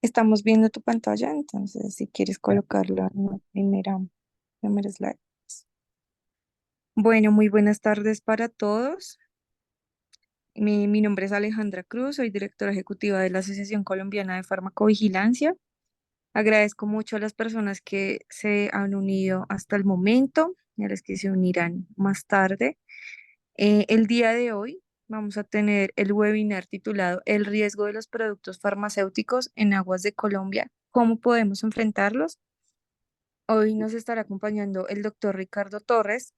Estamos viendo tu pantalla, entonces si quieres colocarlo en la primera slide. Bueno, muy buenas tardes para todos. Mi nombre es Alejandra Cruz, soy directora ejecutiva de la Asociación Colombiana de Farmacovigilancia. Agradezco mucho a las personas que se han unido hasta el momento y a las que se unirán más tarde. El día de hoy vamos a tener el webinar titulado El riesgo de los productos farmacéuticos en aguas de Colombia, ¿cómo podemos enfrentarlos? Hoy nos estará acompañando el doctor Ricardo Torres,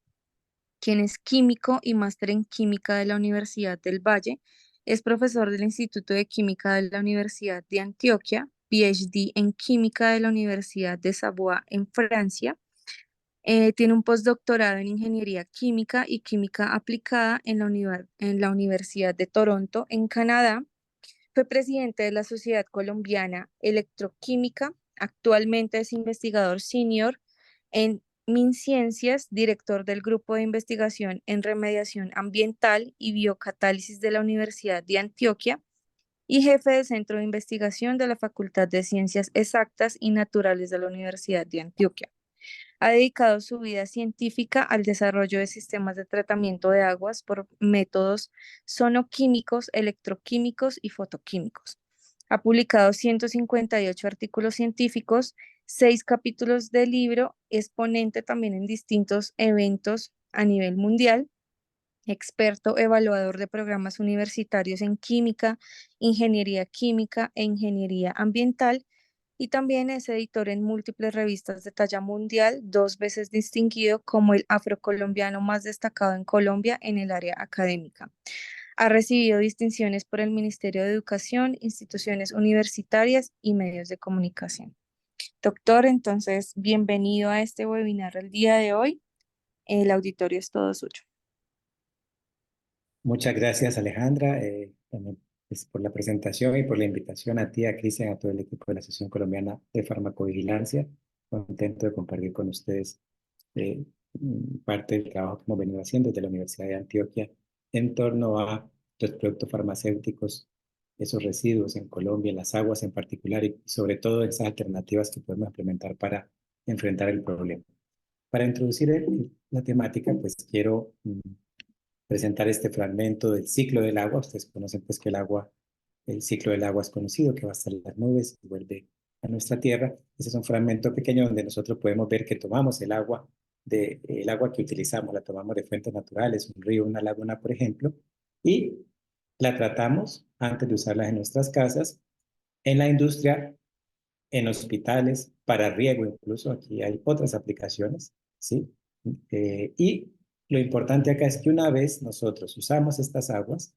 quien es químico y máster en química de la Universidad del Valle. Es profesor del Instituto de Química de la Universidad de Antioquia, PhD en química de la Universidad de Savoie en Francia. Tiene un postdoctorado en ingeniería química y química aplicada en en la Universidad de Toronto, en Canadá. Fue presidente de la Sociedad Colombiana Electroquímica. Actualmente es investigador senior en MinCiencias, director del Grupo de Investigación en Remediación Ambiental y Biocatálisis de la Universidad de Antioquia y jefe del Centro de Investigación de la Facultad de Ciencias Exactas y Naturales de la Universidad de Antioquia. Ha dedicado su vida científica al desarrollo de sistemas de tratamiento de aguas por métodos sonoquímicos, electroquímicos y fotoquímicos. Ha publicado 158 artículos científicos, 6 capítulos de libro, es ponente también en distintos eventos a nivel mundial, experto evaluador de programas universitarios en química, ingeniería química e ingeniería ambiental, y también es editor en múltiples revistas de talla mundial, 2 veces distinguido como el afrocolombiano más destacado en Colombia en el área académica. Ha recibido distinciones por el Ministerio de Educación, instituciones universitarias y medios de comunicación. Doctor, entonces, bienvenido a este webinar el día de hoy. El auditorio es todo suyo. Muchas gracias, Alejandra, también, pues, por la presentación y por la invitación a ti, a Cristian, a todo el equipo de la Asociación Colombiana de Farmacovigilancia. Contento de compartir con ustedes parte del trabajo que hemos venido haciendo desde la Universidad de Antioquia en torno a los productos farmacéuticos, esos residuos en Colombia, en las aguas en particular, y sobre todo esas alternativas que podemos implementar para enfrentar el problema. Para introducir la temática, pues quiero presentar este fragmento del ciclo del agua. Ustedes conocen pues que el ciclo del agua es conocido, que va hasta las nubes y vuelve a nuestra tierra. Ese es un fragmento pequeño donde nosotros podemos ver que tomamos el agua que utilizamos, la tomamos de fuentes naturales, un río, una laguna, por ejemplo, y la tratamos antes de usarla en nuestras casas, en la industria, en hospitales, para riego incluso. Aquí hay otras aplicaciones, ¿sí? Y lo importante acá es que una vez nosotros usamos estas aguas,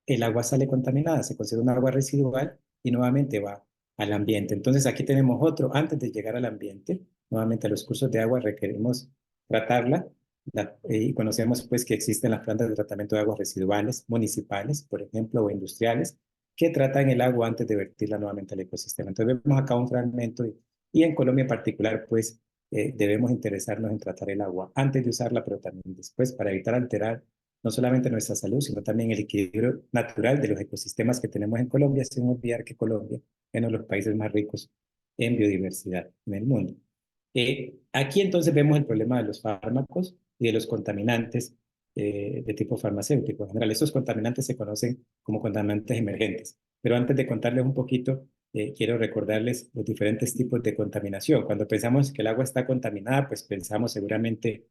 el agua sale contaminada, se considera un agua residual y nuevamente va al ambiente. Entonces aquí tenemos otro, antes de llegar al ambiente, nuevamente a los cursos de agua requerimos tratarla y conocemos pues que existen las plantas de tratamiento de aguas residuales municipales, por ejemplo, o industriales, que tratan el agua antes de vertirla nuevamente al ecosistema. Entonces vemos acá un fragmento y en Colombia en particular pues debemos interesarnos en tratar el agua antes de usarla, pero también después para evitar alterar no solamente nuestra salud, sino también el equilibrio natural de los ecosistemas que tenemos en Colombia, sin olvidar que Colombia es uno de los países más ricos en biodiversidad en el mundo. Aquí entonces vemos el problema de los fármacos y de los contaminantes de tipo farmacéutico. En general, estos contaminantes se conocen como contaminantes emergentes. Pero antes de contarles un poquito, quiero recordarles los diferentes tipos de contaminación. Cuando pensamos que el agua está contaminada, pues pensamos seguramente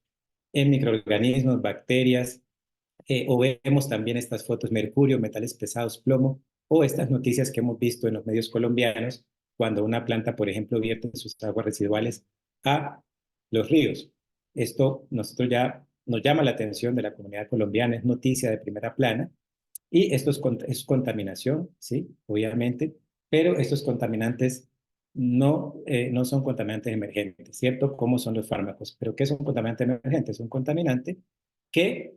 en microorganismos, bacterias, o vemos también estas fotos, mercurio, metales pesados, plomo, o estas noticias que hemos visto en los medios colombianos, cuando una planta, por ejemplo, vierte sus aguas residuales a los ríos. Esto nosotros ya nos llama la atención de la comunidad colombiana, es noticia de primera plana, y esto es contaminación, sí, obviamente, pero estos contaminantes no son contaminantes emergentes, ¿cierto? Como son los fármacos. ¿Pero qué son contaminantes emergentes? Un contaminante que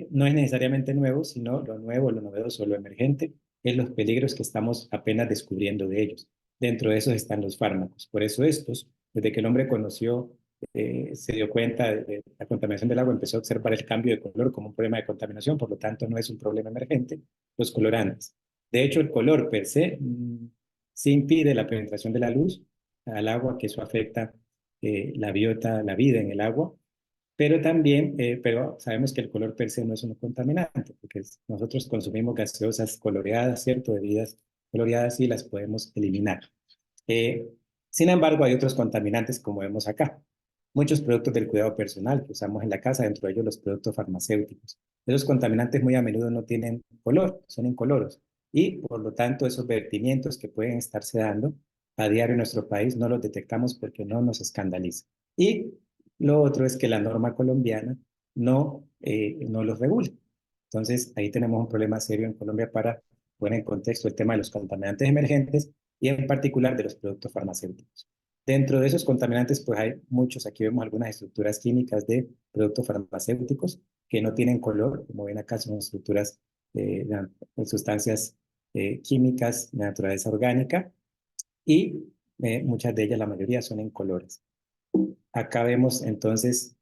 no es necesariamente nuevo, sino lo nuevo, lo novedoso, lo emergente, es los peligros que estamos apenas descubriendo de ellos. Dentro de esos están los fármacos. Por eso estos, desde que el hombre conoció, se dio cuenta de la contaminación del agua, empezó a observar el cambio de color como un problema de contaminación, por lo tanto no es un problema emergente, los colorantes. De hecho, el color per se se impide la penetración de la luz al agua, que eso afecta la biota, la vida en el agua, pero también, pero sabemos que el color per se no es un contaminante, porque nosotros consumimos gaseosas coloreadas, ¿cierto? Bebidas coloreadas y las podemos eliminar. Eh, Sin embargo, hay otros contaminantes como vemos acá. Muchos productos del cuidado personal que usamos en la casa, dentro de ellos los productos farmacéuticos. Esos contaminantes muy a menudo no tienen color, son incoloros. Y por lo tanto, esos vertimientos que pueden estarse dando a diario en nuestro país no los detectamos porque no nos escandaliza. Y lo otro es que la norma colombiana no los regula. Entonces, ahí tenemos un problema serio en Colombia para poner en contexto el tema de los contaminantes emergentes y en particular de los productos farmacéuticos. Dentro de esos contaminantes, pues hay muchos, aquí vemos algunas estructuras químicas de productos farmacéuticos que no tienen color, como ven acá son estructuras de sustancias químicas de naturaleza orgánica y muchas de ellas, la mayoría, son incolores. Acá vemos entonces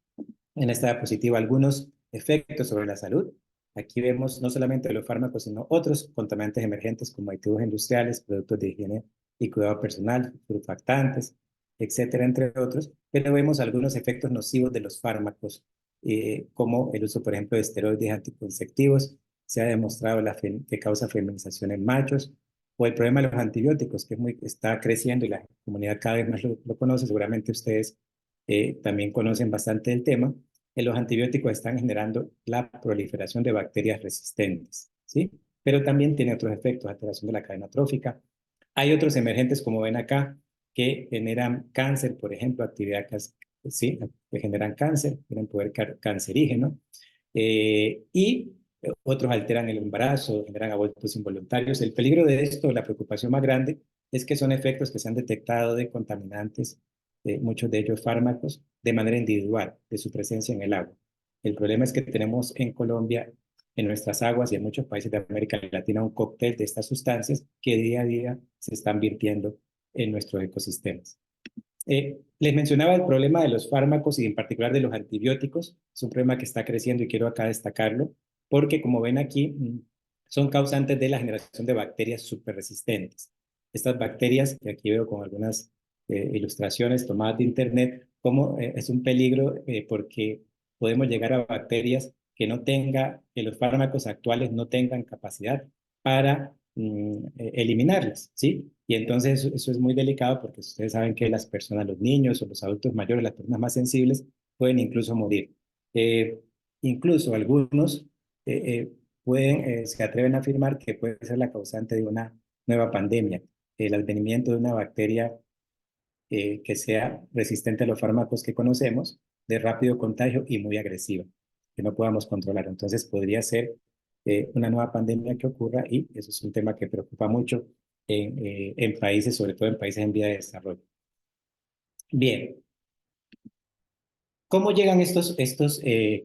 en esta diapositiva algunos efectos sobre la salud. Aquí vemos no solamente los fármacos, sino otros contaminantes emergentes como aditivos industriales, productos de higiene y cuidado personal, surfactantes, etcétera, entre otros. Pero vemos algunos efectos nocivos de los fármacos, como el uso, por ejemplo, de esteroides anticonceptivos. Se ha demostrado que causa feminización en machos, o el problema de los antibióticos, que está creciendo y la comunidad cada vez más lo conoce. Seguramente ustedes también conocen bastante el tema. Los antibióticos están generando la proliferación de bacterias resistentes, ¿sí? Pero también tiene otros efectos, alteración de la cadena trófica. Hay otros emergentes, como ven acá, que generan cáncer, por ejemplo, sí, que generan cáncer, tienen poder cancerígeno, y otros alteran el embarazo, generan abortos involuntarios. El peligro de esto, la preocupación más grande, es que son efectos que se han detectado de contaminantes, muchos de ellos fármacos, de manera individual, de su presencia en el agua. El problema es que tenemos en Colombia, en nuestras aguas y en muchos países de América Latina, un cóctel de estas sustancias que día a día se están virtiendo en nuestros ecosistemas. Les mencionaba el problema de los fármacos y en particular de los antibióticos. Es un problema que está creciendo y quiero acá destacarlo, porque como ven aquí, son causantes de la generación de bacterias superresistentes. Estas bacterias, que aquí veo con algunas ilustraciones tomadas de internet, como es un peligro porque podemos llegar a bacterias que los fármacos actuales no tengan capacidad para eliminarlas, ¿sí? Y entonces eso es muy delicado porque ustedes saben que las personas, los niños o los adultos mayores, las personas más sensibles, pueden incluso morir. Eh, Incluso algunos eh, se atreven a afirmar que puede ser la causante de una nueva pandemia, el advenimiento de una bacteria que sea resistente a los fármacos que conocemos, de rápido contagio y muy agresiva, que no podamos controlar. Entonces podría ser una nueva pandemia que ocurra y eso es un tema que preocupa mucho en países, sobre todo en países en vía de desarrollo. Bien, ¿cómo llegan estos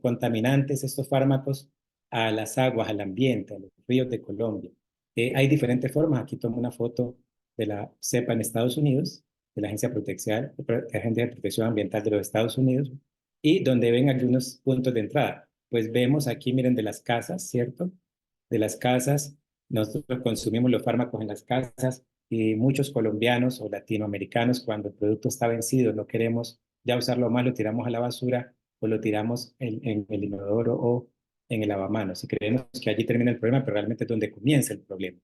contaminantes, estos fármacos a las aguas, al ambiente, a los ríos de Colombia? Hay diferentes formas. Aquí tomo una foto de la cepa en Estados Unidos, de la Agencia de Protección Ambiental de los Estados Unidos, y donde ven algunos puntos de entrada. Pues vemos aquí, miren, de las casas, ¿cierto? De las casas, nosotros consumimos los fármacos en las casas y muchos colombianos o latinoamericanos, cuando el producto está vencido, no queremos ya usarlo más, lo tiramos a la basura o lo tiramos en el inodoro o en el lavamanos. Y creemos que allí termina el problema, pero realmente es donde comienza el problema.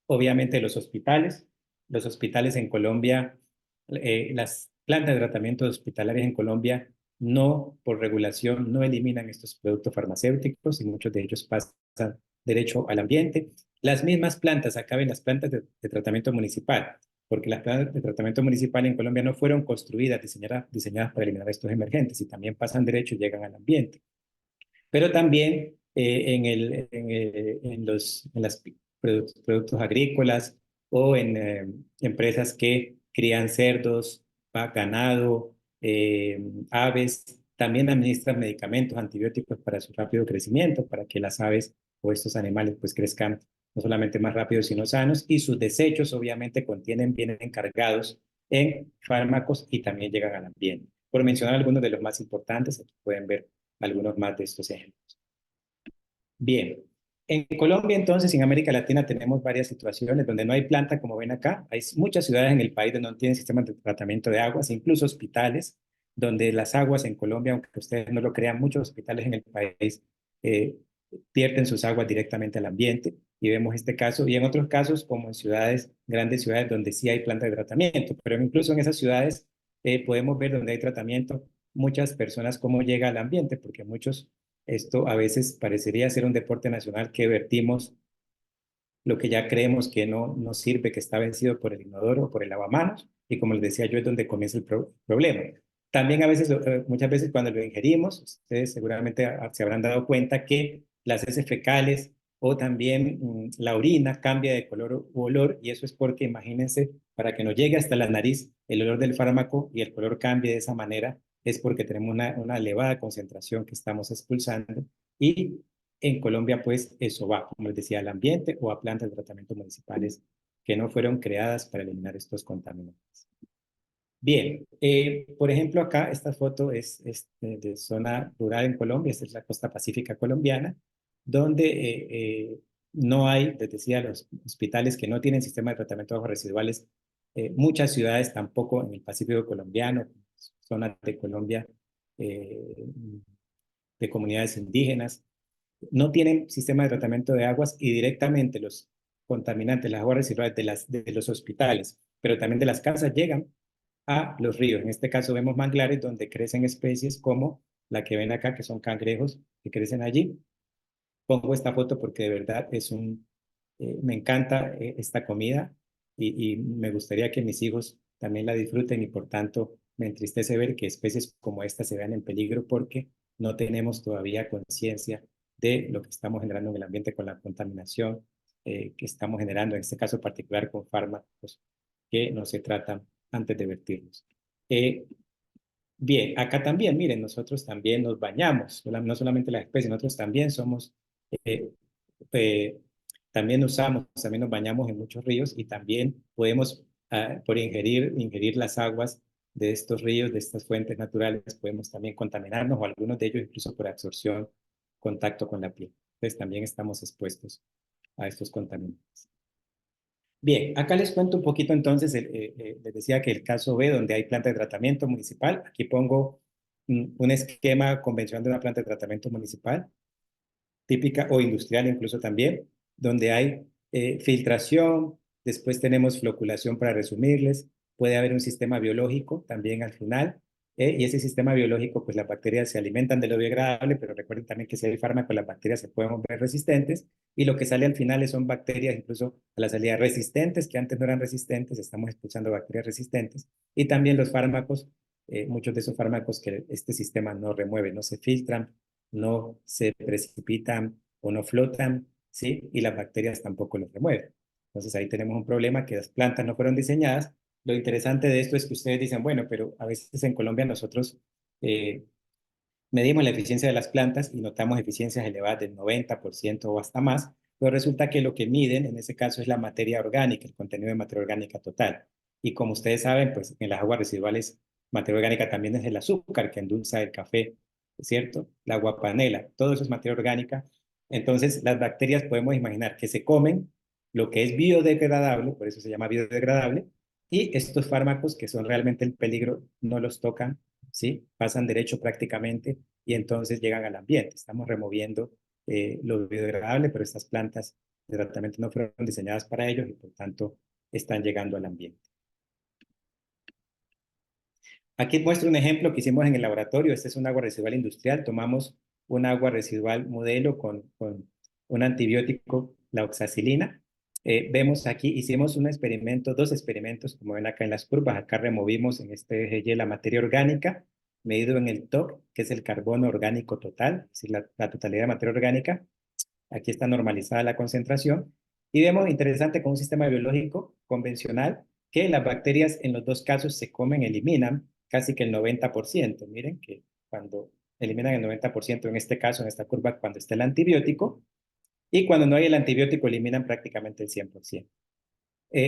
Obviamente los hospitales en Colombia, las plantas de tratamiento hospitalarias en Colombia no, por regulación, no eliminan estos productos farmacéuticos y muchos de ellos pasan derecho al ambiente. Las mismas plantas, acá ven las plantas de tratamiento municipal, porque las plantas de tratamiento municipal en Colombia no fueron construidas, diseñadas para eliminar estos emergentes y también pasan derecho y llegan al ambiente. Pero también en los productos agrícolas o en empresas que crían cerdos, ganado, aves, también administran medicamentos, antibióticos para su rápido crecimiento, para que las aves o estos animales pues crezcan no solamente más rápido, sino sanos, y sus desechos obviamente vienen cargados en fármacos y también llegan al ambiente. Por mencionar algunos de los más importantes, aquí pueden ver algunos más de estos ejemplos. Bien, En Colombia, entonces, en América Latina tenemos varias situaciones donde no hay planta, como ven acá. Hay muchas ciudades en el país donde no tienen sistemas de tratamiento de aguas, incluso hospitales, donde las aguas en Colombia, aunque ustedes no lo crean, muchos hospitales en el país eh, vierten sus aguas directamente al ambiente. Y vemos este caso, y en otros casos, como en ciudades, grandes ciudades, donde sí hay planta de tratamiento. Pero incluso en esas ciudades podemos ver donde hay tratamiento, muchas personas cómo llega al ambiente, porque muchos esto a veces parecería ser un deporte nacional que vertimos lo que ya creemos que no sirve, que está vencido por el inodoro o por el lavamanos, y como les decía yo, es donde comienza el problema. También a veces, muchas veces cuando lo ingerimos, ustedes seguramente se habrán dado cuenta que las heces fecales o también la orina cambia de color u olor, y eso es porque, imagínense, para que nos llegue hasta la nariz el olor del fármaco y el color cambie de esa manera, es porque tenemos una elevada concentración que estamos expulsando, y en Colombia, pues eso va, como les decía, al ambiente o a plantas de tratamiento municipales que no fueron creadas para eliminar estos contaminantes. Bien, por ejemplo, acá esta foto es de zona rural en Colombia, esta es la costa pacífica colombiana, donde no hay, les decía, los hospitales que no tienen sistema de tratamiento de aguas residuales, muchas ciudades tampoco en el Pacífico colombiano, zonas de Colombia, eh, de comunidades indígenas, no tienen sistema de tratamiento de aguas y directamente los contaminantes, las aguas residuales de los hospitales, pero también de las casas llegan a los ríos. En este caso vemos manglares donde crecen especies como la que ven acá, que son cangrejos que crecen allí. Pongo esta foto porque de verdad me encanta esta comida y me gustaría que mis hijos también la disfruten y por tanto me entristece ver que especies como esta se vean en peligro porque no tenemos todavía conciencia de lo que estamos generando en el ambiente con la contaminación que estamos generando, en este caso particular con fármacos que no se tratan antes de vertirlos. Eh, Bien, acá también, miren, nosotros también nos bañamos, no solamente las especies, nosotros también somos, eh, eh, también usamos, también nos bañamos en muchos ríos y también podemos, por ingerir las aguas de estos ríos, de estas fuentes naturales, podemos también contaminarnos o algunos de ellos incluso por absorción, contacto con la piel. Entonces también estamos expuestos a estos contaminantes. Bien, acá les cuento un poquito entonces, les decía que el caso B, donde hay planta de tratamiento municipal, aquí pongo un esquema convencional de una planta de tratamiento municipal, típica o industrial incluso también, donde hay filtración, después tenemos floculación para resumirles, puede haber un sistema biológico también al final, y ese sistema biológico, pues las bacterias se alimentan de lo biodegradable, pero recuerden también que si hay fármaco, las bacterias se pueden volver resistentes, y lo que sale al final son bacterias, incluso a la salida resistentes, que antes no eran resistentes, estamos expulsando bacterias resistentes, y también los fármacos, muchos de esos fármacos que este sistema no remueve, no se filtran, no se precipitan o no flotan, ¿sí? Y las bacterias tampoco los remueven. Entonces ahí tenemos un problema que las plantas no fueron diseñadas. Lo interesante de esto es que ustedes dicen, bueno, pero a veces en Colombia nosotros eh, medimos la eficiencia de las plantas y notamos eficiencias elevadas del 90% o hasta más, pero resulta que lo que miden en ese caso es la materia orgánica, el contenido de materia orgánica total. Y como ustedes saben, pues en las aguas residuales, materia orgánica también es el azúcar que endulza el café, ¿cierto? La agua panela, todo eso es materia orgánica. Entonces, las bacterias podemos imaginar que se comen lo que es biodegradable, por eso se llama biodegradable, y estos fármacos que son realmente el peligro no los tocan, ¿sí? Pasan derecho prácticamente y entonces llegan al ambiente. Estamos removiendo lo biodegradable, pero estas plantas de tratamiento no fueron diseñadas para ellos y por tanto están llegando al ambiente. Aquí muestro un ejemplo que hicimos en el laboratorio. Este es un agua residual industrial. Tomamos un agua residual modelo con un antibiótico, la oxacilina. Vemos aquí, hicimos un experimento, dos experimentos, como ven acá en las curvas. Acá removimos en este eje Y la materia orgánica, medido en el TOC, que es el carbono orgánico total, es decir, la totalidad de materia orgánica. Aquí está normalizada la concentración. Y vemos, interesante, con un sistema biológico convencional, que las bacterias en los dos casos se comen, eliminan casi que el 90%. Miren que cuando eliminan el 90% en este caso, en esta curva, cuando está el antibiótico, y cuando no hay el antibiótico eliminan prácticamente el 100%.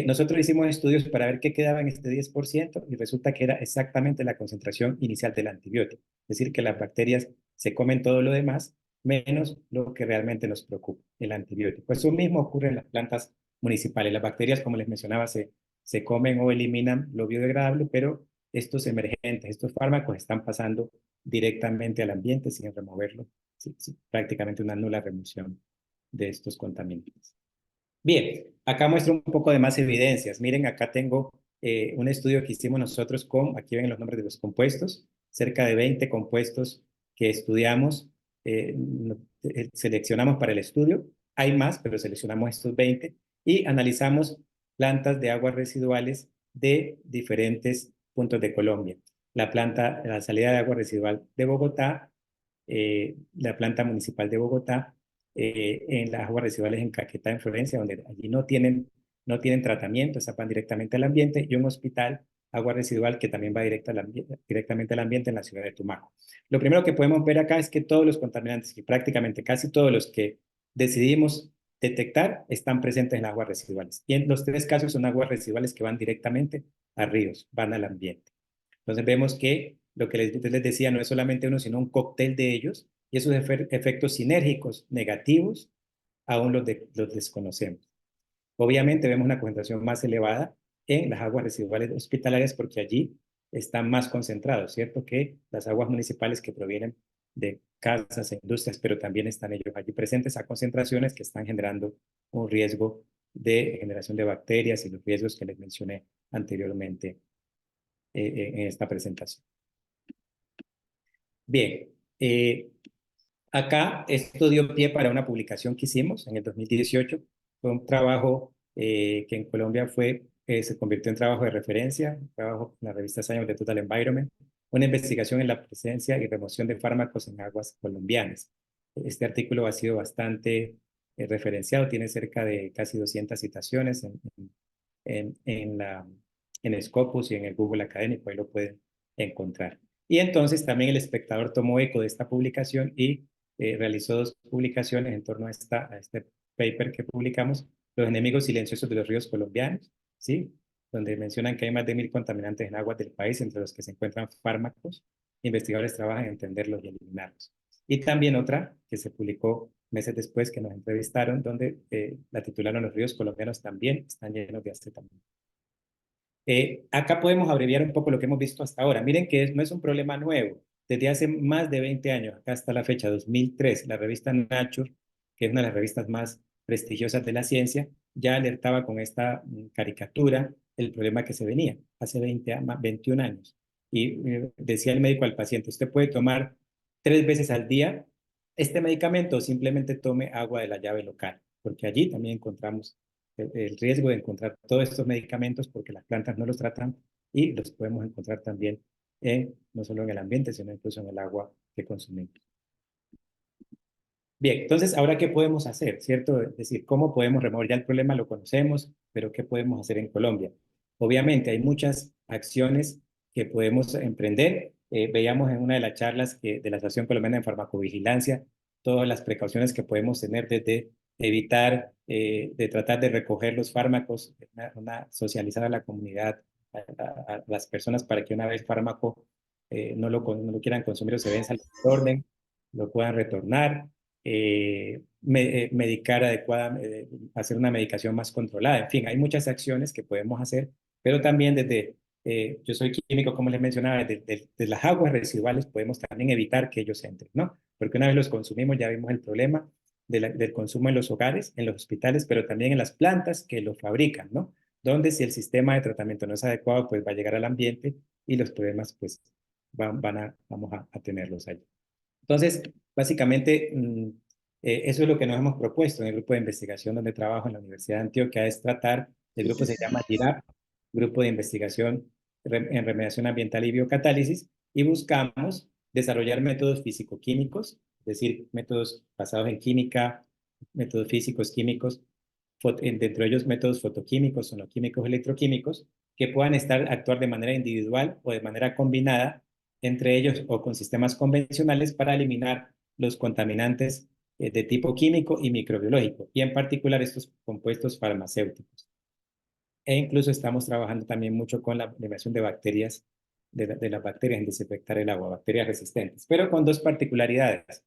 Nosotros hicimos estudios para ver qué quedaba en este 10% y resulta que era exactamente la concentración inicial del antibiótico. Es decir, que las bacterias se comen todo lo demás menos lo que realmente nos preocupa, el antibiótico. Eso mismo ocurre en las plantas municipales. Las bacterias, como les mencionaba, se comen o eliminan lo biodegradable, pero estos emergentes, estos fármacos están pasando directamente al ambiente sin removerlo, sí, sí, prácticamente una nula remoción de estos contaminantes. Bien, acá muestro un poco de más evidencias. Miren, acá tengo un estudio que hicimos nosotros aquí ven los nombres de los compuestos, cerca de 20 compuestos que estudiamos, seleccionamos para el estudio. Hay más, pero seleccionamos estos 20 y analizamos plantas de aguas residuales de diferentes puntos de Colombia. La salida de agua residual de Bogotá, la planta municipal de Bogotá, en las aguas residuales en Caquetá, en Florencia, donde allí no tienen tratamiento, esas van directamente al ambiente, y un hospital, agua residual, que también va directamente al ambiente en la ciudad de Tumaco. Lo primero que podemos ver acá es que todos los contaminantes, y prácticamente casi todos los que decidimos detectar, están presentes en aguas residuales. Y en los tres casos son aguas residuales que van directamente a ríos, van al ambiente. Entonces vemos que lo que les decía no es solamente uno, sino un cóctel de ellos, y esos efectos sinérgicos negativos aún los desconocemos. Obviamente vemos una concentración más elevada en las aguas residuales hospitalarias porque allí están más concentrados, ¿cierto? Que las aguas municipales que provienen de casas e industrias, pero también están ellos allí presentes a concentraciones que están generando un riesgo de generación de bacterias y los riesgos que les mencioné anteriormente en esta presentación. Bien, acá esto dio pie para una publicación que hicimos en el 2018. Fue un trabajo que en Colombia se convirtió en trabajo de referencia, un trabajo en la revista Science de Total Environment, una investigación en la presencia y remoción de fármacos en aguas colombianas. Este artículo ha sido bastante referenciado, tiene cerca de casi 200 citaciones en el Scopus y en el Google Académico, ahí lo pueden encontrar. Y entonces también el espectador tomó eco de esta publicación y realizó dos publicaciones en torno a este paper que publicamos, Los enemigos silenciosos de los ríos colombianos, ¿sí? Donde mencionan que hay más de 1000 contaminantes en aguas del país, entre los que se encuentran fármacos. Investigadores trabajan en entenderlos y eliminarlos. Y también otra que se publicó meses después que nos entrevistaron, donde la titularon Los ríos colombianos también están llenos de acetamina. Acá podemos abreviar un poco lo que hemos visto hasta ahora. Miren que no es un problema nuevo. Desde hace más de 20 años, acá hasta la fecha, 2003, la revista Nature, que es una de las revistas más prestigiosas de la ciencia, ya alertaba con esta caricatura el problema que se venía hace 21 años. Y decía el médico al paciente, usted puede tomar 3 veces al día este medicamento o simplemente tome agua de la llave local, porque allí también encontramos el riesgo de encontrar todos estos medicamentos porque las plantas no los tratan y los podemos encontrar también no solo en el ambiente, sino incluso en el agua que consumimos. Bien, entonces, ¿ahora qué podemos hacer? ¿Cierto? Es decir, ¿cómo podemos remover? Ya el problema lo conocemos, pero ¿qué podemos hacer en Colombia? Obviamente hay muchas acciones que podemos emprender. Veíamos en una de las charlas de la Asociación Colombiana de Farmacovigilancia todas las precauciones que podemos tener desde evitar, de tratar de recoger los fármacos, socializar a la comunidad, a las personas para que una vez el fármaco no lo quieran consumir o se venza el orden, lo puedan retornar, medicar adecuadamente, hacer una medicación más controlada. En fin, hay muchas acciones que podemos hacer, pero también yo soy químico, como les mencionaba, de las aguas residuales podemos también evitar que ellos entren, ¿no? Porque una vez los consumimos ya vimos el problema del consumo en los hogares, en los hospitales, pero también en las plantas que lo fabrican, ¿no? Donde si el sistema de tratamiento no es adecuado, pues va a llegar al ambiente y los problemas pues vamos a tenerlos allí. Entonces, básicamente, eso es lo que nos hemos propuesto en el grupo de investigación donde trabajo en la Universidad de Antioquia, es tratar, el grupo se llama GIRAP, Grupo de Investigación en Remediación Ambiental y Biocatálisis, y buscamos desarrollar métodos físico-químicos, es decir, métodos basados en química, métodos físicos, químicos, dentro de ellos métodos fotoquímicos, sonoquímicos, electroquímicos, que puedan actuar de manera individual o de manera combinada entre ellos o con sistemas convencionales para eliminar los contaminantes de tipo químico y microbiológico, y en particular estos compuestos farmacéuticos. E incluso estamos trabajando también mucho con la eliminación de bacterias, de las bacterias en desinfectar el agua, bacterias resistentes, pero con dos particularidades.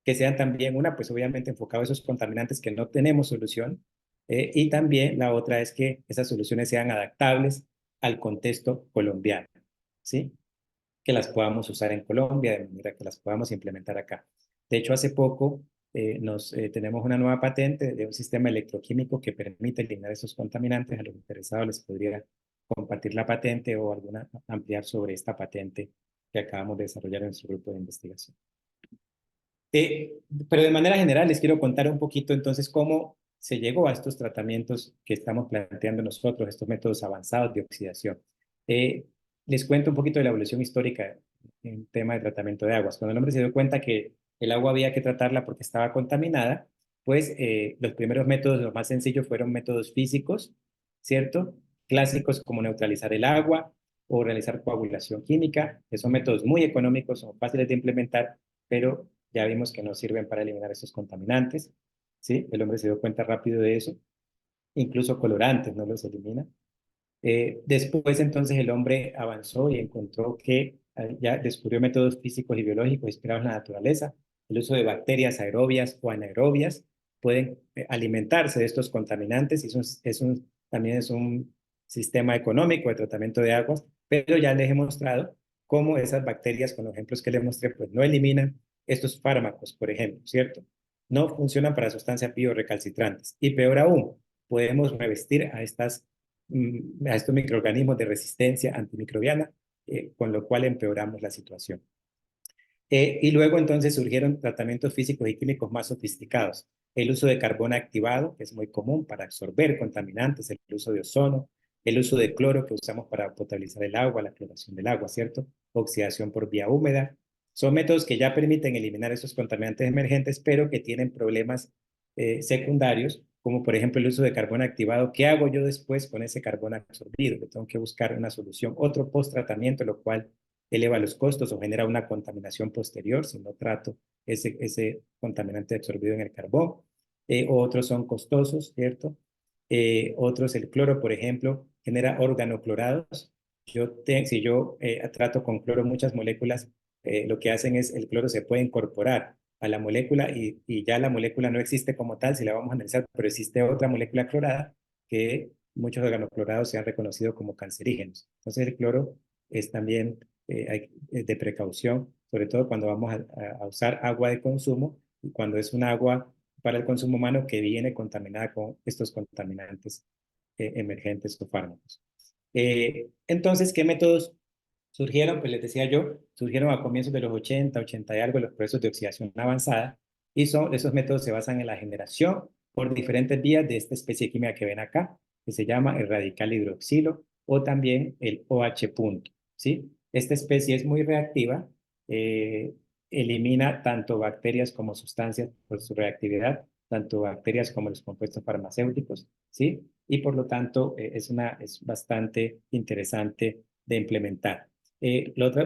que sean también una, pues obviamente enfocado a esos contaminantes que no tenemos solución, y también la otra es que esas soluciones sean adaptables al contexto colombiano, ¿sí? Que las podamos usar en Colombia, de manera que las podamos implementar acá. De hecho, hace poco tenemos una nueva patente de un sistema electroquímico que permite eliminar esos contaminantes. A los interesados les podría compartir la patente o alguna ampliar sobre esta patente que acabamos de desarrollar en nuestro grupo de investigación. Pero de manera general les quiero contar un poquito entonces cómo se llegó a estos tratamientos que estamos planteando nosotros, estos métodos avanzados de oxidación. Eh, Les cuento un poquito de la evolución histórica en tema de tratamiento de aguas. Cuando el hombre se dio cuenta que el agua había que tratarla porque estaba contaminada, pues los primeros métodos, los más sencillos, fueron métodos físicos, ¿cierto? Clásicos como neutralizar el agua o realizar coagulación química, que son métodos muy económicos, son fáciles de implementar, pero ya vimos que no sirven para eliminar esos contaminantes, ¿sí? El hombre se dio cuenta rápido de eso, incluso colorantes no los elimina. Después entonces el hombre avanzó y encontró que ya descubrió métodos físicos y biológicos inspirados en la naturaleza. El uso de bacterias aerobias o anaerobias pueden alimentarse de estos contaminantes y también es un sistema económico de tratamiento de aguas, pero ya les he mostrado cómo esas bacterias, con los ejemplos que les mostré, pues no eliminan estos fármacos, por ejemplo, ¿cierto? No funcionan para sustancias biorecalcitrantes. Y peor aún, podemos revestir a estos microorganismos de resistencia antimicrobiana, con lo cual empeoramos la situación. Y luego entonces surgieron tratamientos físicos y químicos más sofisticados. El uso de carbón activado, que es muy común para absorber contaminantes, el uso de ozono, el uso de cloro que usamos para potabilizar el agua, la cloración del agua, ¿cierto? Oxidación por vía húmeda. Son métodos que ya permiten eliminar esos contaminantes emergentes, pero que tienen problemas secundarios, como por ejemplo el uso de carbón activado. ¿Qué hago yo después con ese carbón absorbido? Que tengo que buscar una solución, otro post-tratamiento, lo cual eleva los costos o genera una contaminación posterior si no trato ese contaminante absorbido en el carbón. Otros son costosos, ¿cierto? Otros, el cloro, por ejemplo, genera organoclorados. Si yo trato con cloro muchas moléculas, lo que hacen es el cloro se puede incorporar a la molécula y ya la molécula no existe como tal si la vamos a analizar, pero existe otra molécula clorada que muchos organoclorados se han reconocido como cancerígenos. Entonces el cloro es también de precaución, sobre todo cuando vamos a usar agua de consumo y cuando es un agua para el consumo humano que viene contaminada con estos contaminantes emergentes o fármacos. Entonces, ¿qué métodos surgieron? Pues les decía yo, surgieron a comienzos de los 80, 80 y algo, los procesos de oxidación avanzada, y esos métodos se basan en la generación por diferentes vías de esta especie química que ven acá, que se llama el radical hidroxilo o también el OH punto, ¿sí? Esta especie es muy reactiva, eh, elimina tanto bacterias como sustancias por su reactividad, tanto bacterias como los compuestos farmacéuticos, ¿sí? Y por lo tanto es bastante interesante de implementar.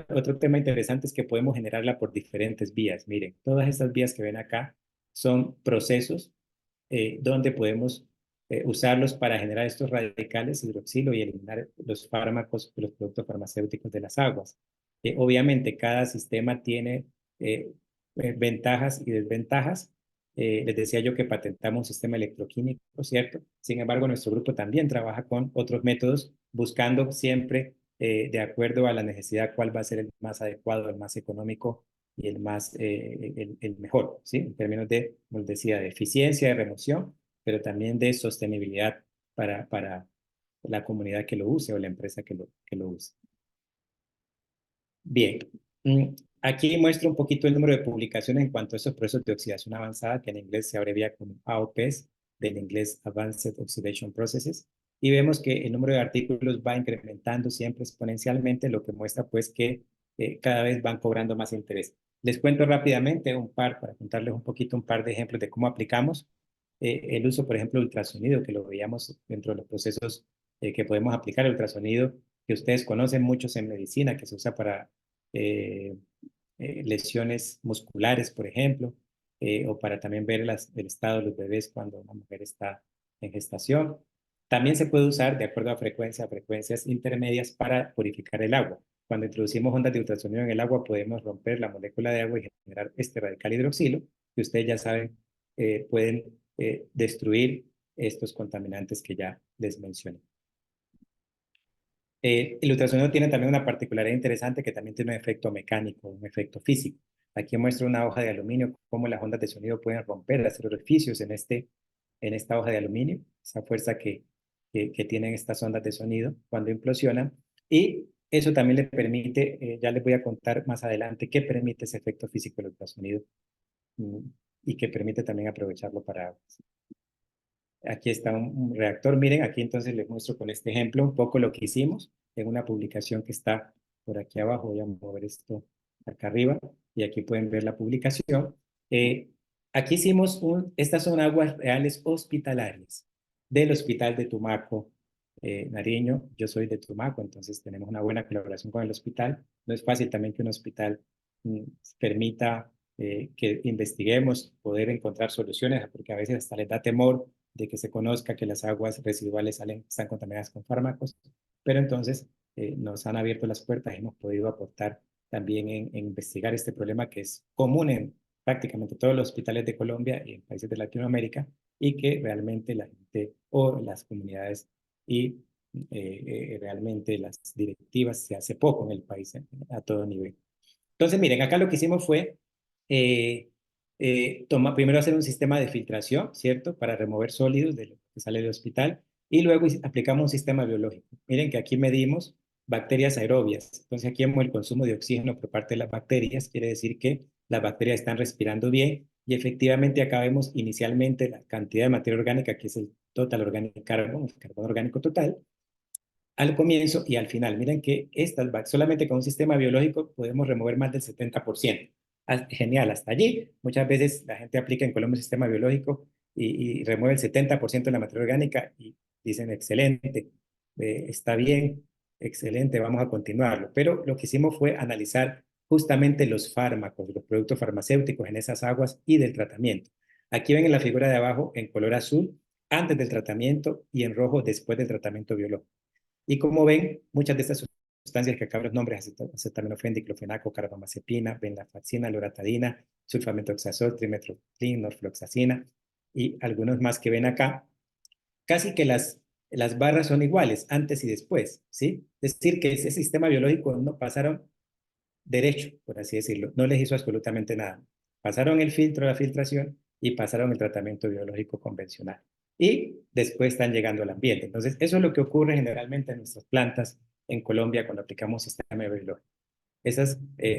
Otro tema interesante es que podemos generarla por diferentes vías. Miren, todas estas vías que ven acá son procesos donde podemos usarlos para generar estos radicales hidroxilo y eliminar los fármacos, los productos farmacéuticos de las aguas. Obviamente, cada sistema tiene eh, ventajas y desventajas. Les decía yo que patentamos un sistema electroquímico, ¿cierto? Sin embargo, nuestro grupo también trabaja con otros métodos, buscando siempre, de acuerdo a la necesidad, cuál va a ser el más adecuado, el más económico y el mejor, ¿sí? En términos de, como les decía, de eficiencia, de remoción, pero también de sostenibilidad para la comunidad que lo use o la empresa que lo use. Bien, aquí muestro un poquito el número de publicaciones en cuanto a esos procesos de oxidación avanzada, que en inglés se abrevia como AOPs, del inglés Advanced Oxidation Processes, y vemos que el número de artículos va incrementando siempre exponencialmente, lo que muestra pues que cada vez van cobrando más interés. Les cuento rápidamente para contarles un poquito un par de ejemplos de cómo aplicamos el uso, por ejemplo, de ultrasonido, que lo veíamos dentro de los procesos que podemos aplicar, el ultrasonido que ustedes conocen muchos en medicina, que se usa para eh, lesiones musculares, por ejemplo, o para también ver el estado de los bebés cuando una mujer está en gestación. También se puede usar, de acuerdo a frecuencias intermedias, para purificar el agua. Cuando introducimos ondas de ultrasonido en el agua, podemos romper la molécula de agua y generar este radical hidroxilo, que ustedes ya saben pueden destruir estos contaminantes que ya les mencioné. El ultrasonido tiene también una particularidad interesante que también tiene un efecto mecánico, un efecto físico. Aquí muestro una hoja de aluminio, cómo las ondas de sonido pueden romper, hacer orificios en esta hoja de aluminio, esa fuerza que tienen estas ondas de sonido cuando implosionan. Y eso también le permite, ya les voy a contar más adelante, qué permite ese efecto físico del ultrasonido mm, y que permite también aprovecharlo para. Aquí está un reactor. Miren, aquí entonces les muestro con este ejemplo un poco lo que hicimos en una publicación que está por aquí abajo. Voy a mover esto acá arriba y aquí pueden ver la publicación. Eh, Aquí hicimos estas son aguas reales hospitalarias del Hospital de Tumaco, Nariño. Yo soy de Tumaco, entonces tenemos una buena colaboración con el hospital. No es fácil también que un hospital mm, permita que investiguemos, poder encontrar soluciones, porque a veces hasta les da temor de que se conozca que las aguas residuales están contaminadas con fármacos, pero entonces nos han abierto las puertas y hemos podido aportar también en investigar este problema que es común en prácticamente todos los hospitales de Colombia y en países de Latinoamérica y que realmente la gente o las comunidades y realmente las directivas se hace poco en el país a todo nivel. Entonces, miren, acá lo que hicimos fue eh, primero hacer un sistema de filtración, ¿cierto? Para remover sólidos de lo que sale del hospital y luego aplicamos un sistema biológico. Miren que aquí medimos bacterias aerobias. Entonces, aquí vemos el consumo de oxígeno por parte de las bacterias. Quiere decir que las bacterias están respirando bien y efectivamente acá vemos inicialmente la cantidad de materia orgánica, que es el total organic carbon, el carbono orgánico total, al comienzo y al final. Miren que solamente con un sistema biológico podemos remover más del 70%. Genial, hasta allí. Muchas veces la gente aplica en Colombia un sistema biológico y remueve el 70% de la materia orgánica y dicen, excelente, está bien, excelente, vamos a continuarlo. Pero lo que hicimos fue analizar justamente los fármacos, los productos farmacéuticos en esas aguas y del tratamiento. Aquí ven en la figura de abajo, en color azul, antes del tratamiento y en rojo después del tratamiento biológico. Y como ven, muchas de estas sustancias que acabo los nombres, acetaminofén, diclofenaco, carbamazepina, venlafaxina, loratadina, sulfamethoxazol, trimetroclin, norfloxacina y algunos más que ven acá, casi que las barras son iguales antes y después, ¿sí? Es decir, que ese sistema biológico no pasaron derecho, por así decirlo, no les hizo absolutamente nada. Pasaron el filtro, la filtración y pasaron el tratamiento biológico convencional. Y después están llegando al ambiente. Entonces, eso es lo que ocurre generalmente en nuestras plantas en Colombia cuando aplicamos sistema biológico.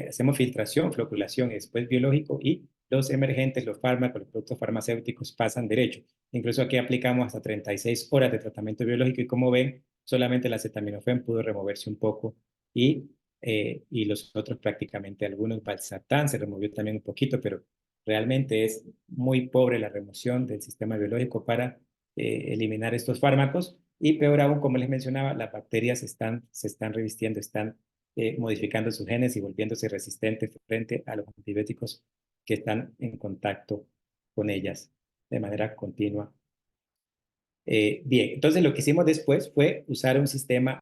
Hacemos filtración, floculación y después biológico y los emergentes, los fármacos, los productos farmacéuticos pasan derecho. Incluso aquí aplicamos hasta 36 horas de tratamiento biológico y como ven, solamente el acetaminofén pudo removerse un poco y los otros prácticamente, algunos valsartán se removió también un poquito, pero realmente es muy pobre la remoción del sistema biológico para eliminar estos fármacos y peor aún, como les mencionaba, las bacterias se están revistiendo, están modificando sus genes y volviéndose resistentes frente a los antibióticos que están en contacto con ellas de manera continua. Bien, entonces lo que hicimos después fue usar un sistema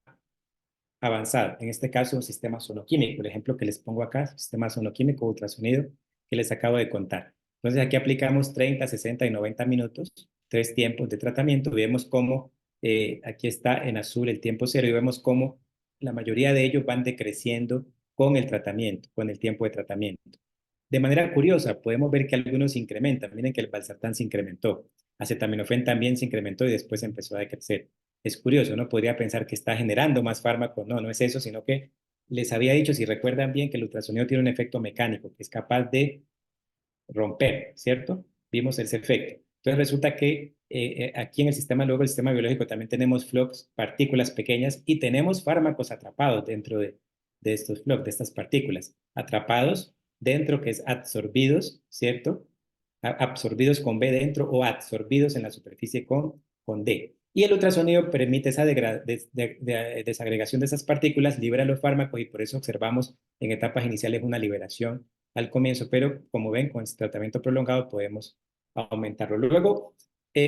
avanzado, en este caso un sistema sonoquímico, el ejemplo que les pongo acá, sistema sonoquímico ultrasonido que les acabo de contar. Entonces aquí aplicamos 30, 60 y 90 minutos, 3 tiempos de tratamiento, y vemos cómo aquí está en azul el tiempo cero y vemos cómo la mayoría de ellos van decreciendo con el tratamiento, con el tiempo de tratamiento. De manera curiosa, podemos ver que algunos se incrementan. Miren que el valsartán se incrementó, acetaminofén también se incrementó y después empezó a decrecer. Es curioso, ¿no? Podría pensar que está generando más fármaco. No, no es eso, sino que les había dicho, si recuerdan bien, que el ultrasonido tiene un efecto mecánico, que es capaz de romper, ¿cierto? Vimos ese efecto. Entonces resulta que aquí en el sistema, luego el sistema biológico también tenemos flux, partículas pequeñas, y tenemos fármacos atrapados dentro de estos flux, de estas partículas, atrapados dentro, que es absorbidos, ¿cierto? Absorbidos con B dentro o absorbidos en la superficie con D. Y el ultrasonido permite esa desagregación de esas partículas, libera los fármacos y por eso observamos en etapas iniciales una liberación al comienzo, pero como ven, con este tratamiento prolongado podemos aumentarlo. Luego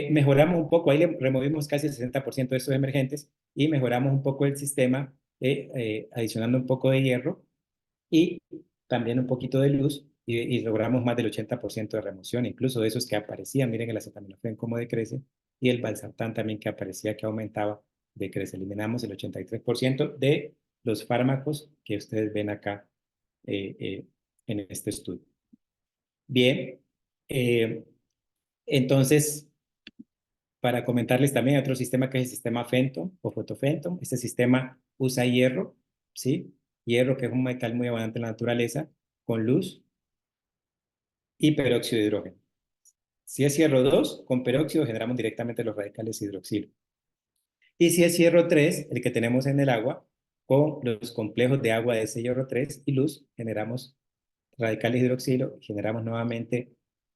mejoramos un poco, ahí le removimos casi el 60% de estos emergentes y mejoramos un poco el sistema adicionando un poco de hierro y también un poquito de luz y logramos más del 80% de remoción, incluso de esos que aparecían, miren el acetaminofén cómo decrece, y el valsartán también que aparecía que aumentaba, decrece. Eliminamos el 83% de los fármacos que ustedes ven acá eh, en este estudio. Bien, eh, entonces, para comentarles también otro sistema que es el sistema Fenton o fotofenton. Este sistema usa hierro, ¿sí? Hierro, que es un metal muy abundante en la naturaleza, con luz y peróxido de hidrógeno. Si es hierro 2 con peróxido generamos directamente los radicales hidroxilo. Y si es hierro 3 el que tenemos en el agua, con los complejos de agua de ese hierro 3 y luz, generamos radicales hidroxilo, generamos nuevamente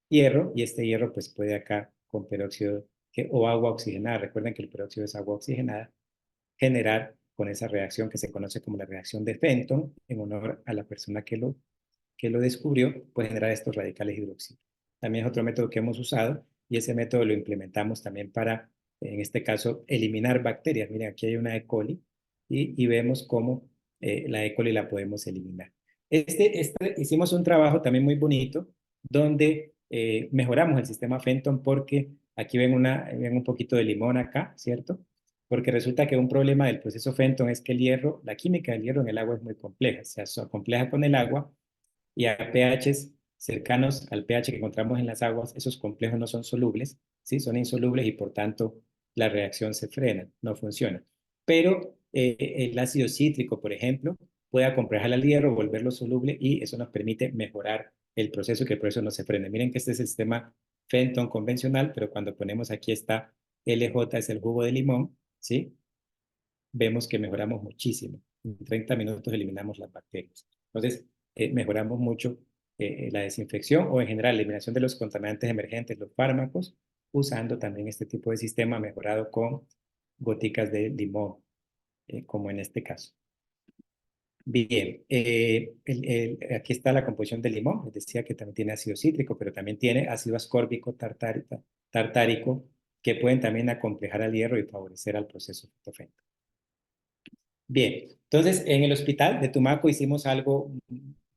hierro, y este hierro pues puede acá con peróxido o agua oxigenada, recuerden que el peróxido es agua oxigenada, generar con esa reacción que se conoce como la reacción de Fenton, en honor a la persona que lo descubrió, puede generar estos radicales hidroxilo. También es otro método que hemos usado, y ese método lo implementamos también para, en este caso, eliminar bacterias. Miren, aquí hay una E. coli y vemos cómo la E. coli la podemos eliminar. Hicimos un trabajo también muy bonito donde mejoramos el sistema Fenton, porque aquí ven un poquito de limón acá, ¿cierto? Porque resulta que un problema del proceso Fenton es que el hierro, la química del hierro en el agua es muy compleja, se compleja con el agua, y a pHs cercanos al pH que encontramos en las aguas, esos complejos no son solubles, ¿sí? Son insolubles y por tanto la reacción se frena, no funciona. Pero el ácido cítrico, por ejemplo, puede acomplejar al hierro, volverlo soluble, y eso nos permite mejorar el proceso y que el proceso no se frene. Miren que este es el sistema Fenton convencional, pero cuando ponemos aquí está LJ, es el jugo de limón, ¿sí? Vemos que mejoramos muchísimo. En 30 minutos eliminamos las bacterias. Entonces, mejoramos mucho la desinfección, o en general la eliminación de los contaminantes emergentes, los fármacos, usando también este tipo de sistema mejorado con goticas de limón, como en este caso. Bien, aquí está la composición del limón. Les decía que también tiene ácido cítrico, pero también tiene ácido ascórbico tartárico, que pueden también acomplejar al hierro y favorecer al proceso fotofento. Bien, entonces en el hospital de Tumaco hicimos algo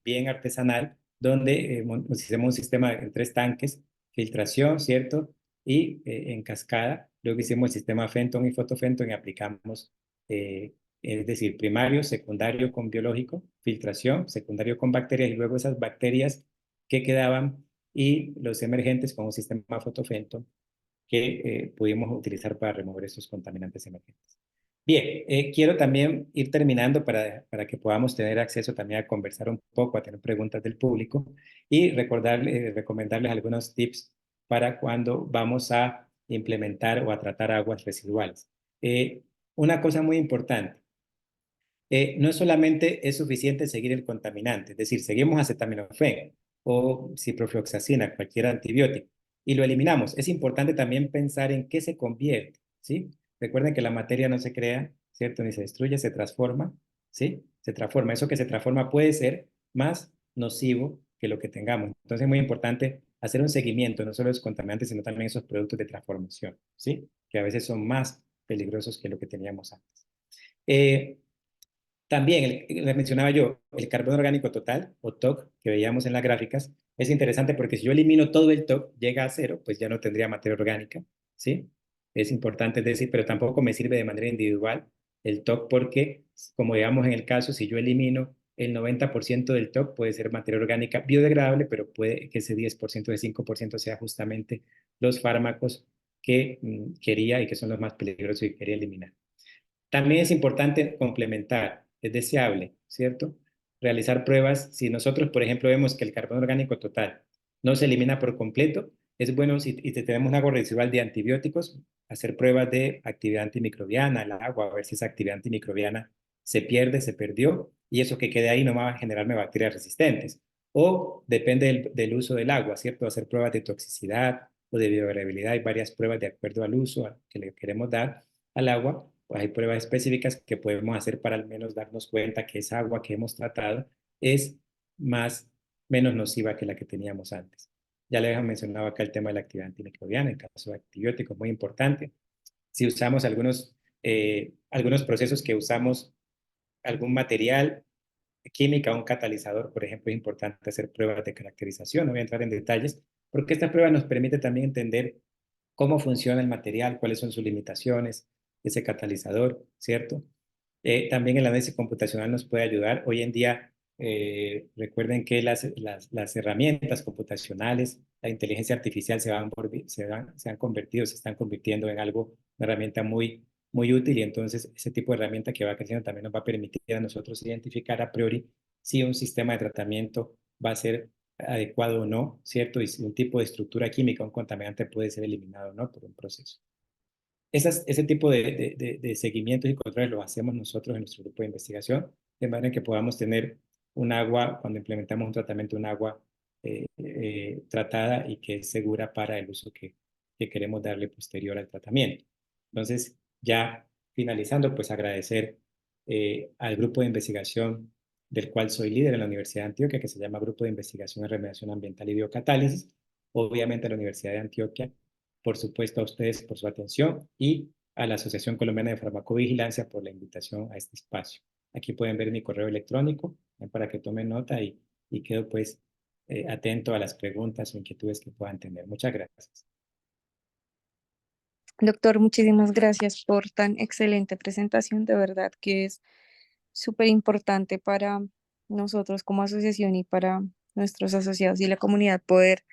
bien artesanal, donde hicimos un sistema en 3 tanques, filtración, ¿cierto? Y en cascada. Luego hicimos el sistema Fenton y fotofenton y aplicamos, es decir, primario, secundario con biológico, filtración, secundario con bacterias, y luego esas bacterias que quedaban y los emergentes con un sistema fotofenton que pudimos utilizar para remover esos contaminantes emergentes. Bien, quiero también ir terminando para que podamos tener acceso también a conversar un poco, a tener preguntas del público, y recomendarles algunos tips para cuando vamos a implementar o a tratar aguas residuales. Una cosa muy importante, no solamente es suficiente seguir el contaminante, es decir, seguimos acetaminofén o ciprofloxacina, cualquier antibiótico, y lo eliminamos. Es importante también pensar en qué se convierte, ¿sí? Recuerden que la materia no se crea, ¿cierto? Ni se destruye, se transforma, ¿sí? Se transforma. Eso que se transforma puede ser más nocivo que lo que tengamos. Entonces es muy importante hacer un seguimiento, no solo de los contaminantes, sino también esos productos de transformación, ¿sí? Que a veces son más peligrosos que lo que teníamos antes. Eh, También, les mencionaba yo, el carbono orgánico total, o TOC, que veíamos en las gráficas, es interesante porque si yo elimino todo el TOC, llega a cero, pues ya no tendría materia orgánica, ¿sí? Es importante decir, pero tampoco me sirve de manera individual el TOC, porque, como digamos en el caso, si yo elimino el 90% del TOC, puede ser materia orgánica biodegradable, pero puede que ese 10%, de 5% sea justamente los fármacos que quería y que son los más peligrosos y quería eliminar. También es importante complementar, es deseable, ¿cierto? Realizar pruebas. Si nosotros, por ejemplo, vemos que el carbono orgánico total no se elimina por completo, es bueno, si tenemos un agua residual de antibióticos, hacer pruebas de actividad antimicrobiana al agua, a ver si esa actividad antimicrobiana se pierde, se perdió, y eso que quede ahí no va a generarme bacterias resistentes. O depende del uso del agua, ¿cierto? Hacer pruebas de toxicidad o de biodegradabilidad. Hay varias pruebas de acuerdo al uso que le queremos dar al agua. Pues hay pruebas específicas que podemos hacer para al menos darnos cuenta que esa agua que hemos tratado es menos nociva que la que teníamos antes. Ya les he mencionado acá el tema de la actividad antimicrobiana, el caso de antibióticos, muy importante. Si usamos algunos procesos que usamos algún material química, un catalizador, por ejemplo, es importante hacer pruebas de caracterización. No voy a entrar en detalles, porque esta prueba nos permite también entender cómo funciona el material, cuáles son sus limitaciones, ese catalizador, ¿cierto? También el análisis computacional nos puede ayudar. Hoy en día, recuerden que las herramientas computacionales, la inteligencia artificial se han convertido, se están convirtiendo en algo, una herramienta muy útil, y entonces ese tipo de herramienta que va creciendo también nos va a permitir a nosotros identificar a priori si un sistema de tratamiento va a ser adecuado o no, ¿cierto? Y si un tipo de estructura química, un contaminante puede ser eliminado o no por un proceso. Ese tipo de seguimientos y controles lo hacemos nosotros en nuestro grupo de investigación, de manera que podamos tener un agua, cuando implementamos un tratamiento, un agua tratada y que es segura para el uso que queremos darle posterior al tratamiento. Entonces, ya finalizando, pues agradecer al grupo de investigación del cual soy líder en la Universidad de Antioquia, que se llama Grupo de Investigación en Remediación Ambiental y Biocatálisis, obviamente a la Universidad de Antioquia, por supuesto a ustedes por su atención y a la Asociación Colombiana de Farmacovigilancia por la invitación a este espacio. Aquí pueden ver mi correo electrónico para que tomen nota y quedo pues atento a las preguntas o inquietudes que puedan tener. Muchas gracias. Doctor, muchísimas gracias por tan excelente presentación. De verdad que es súper importante para nosotros como asociación y para nuestros asociados y la comunidad poder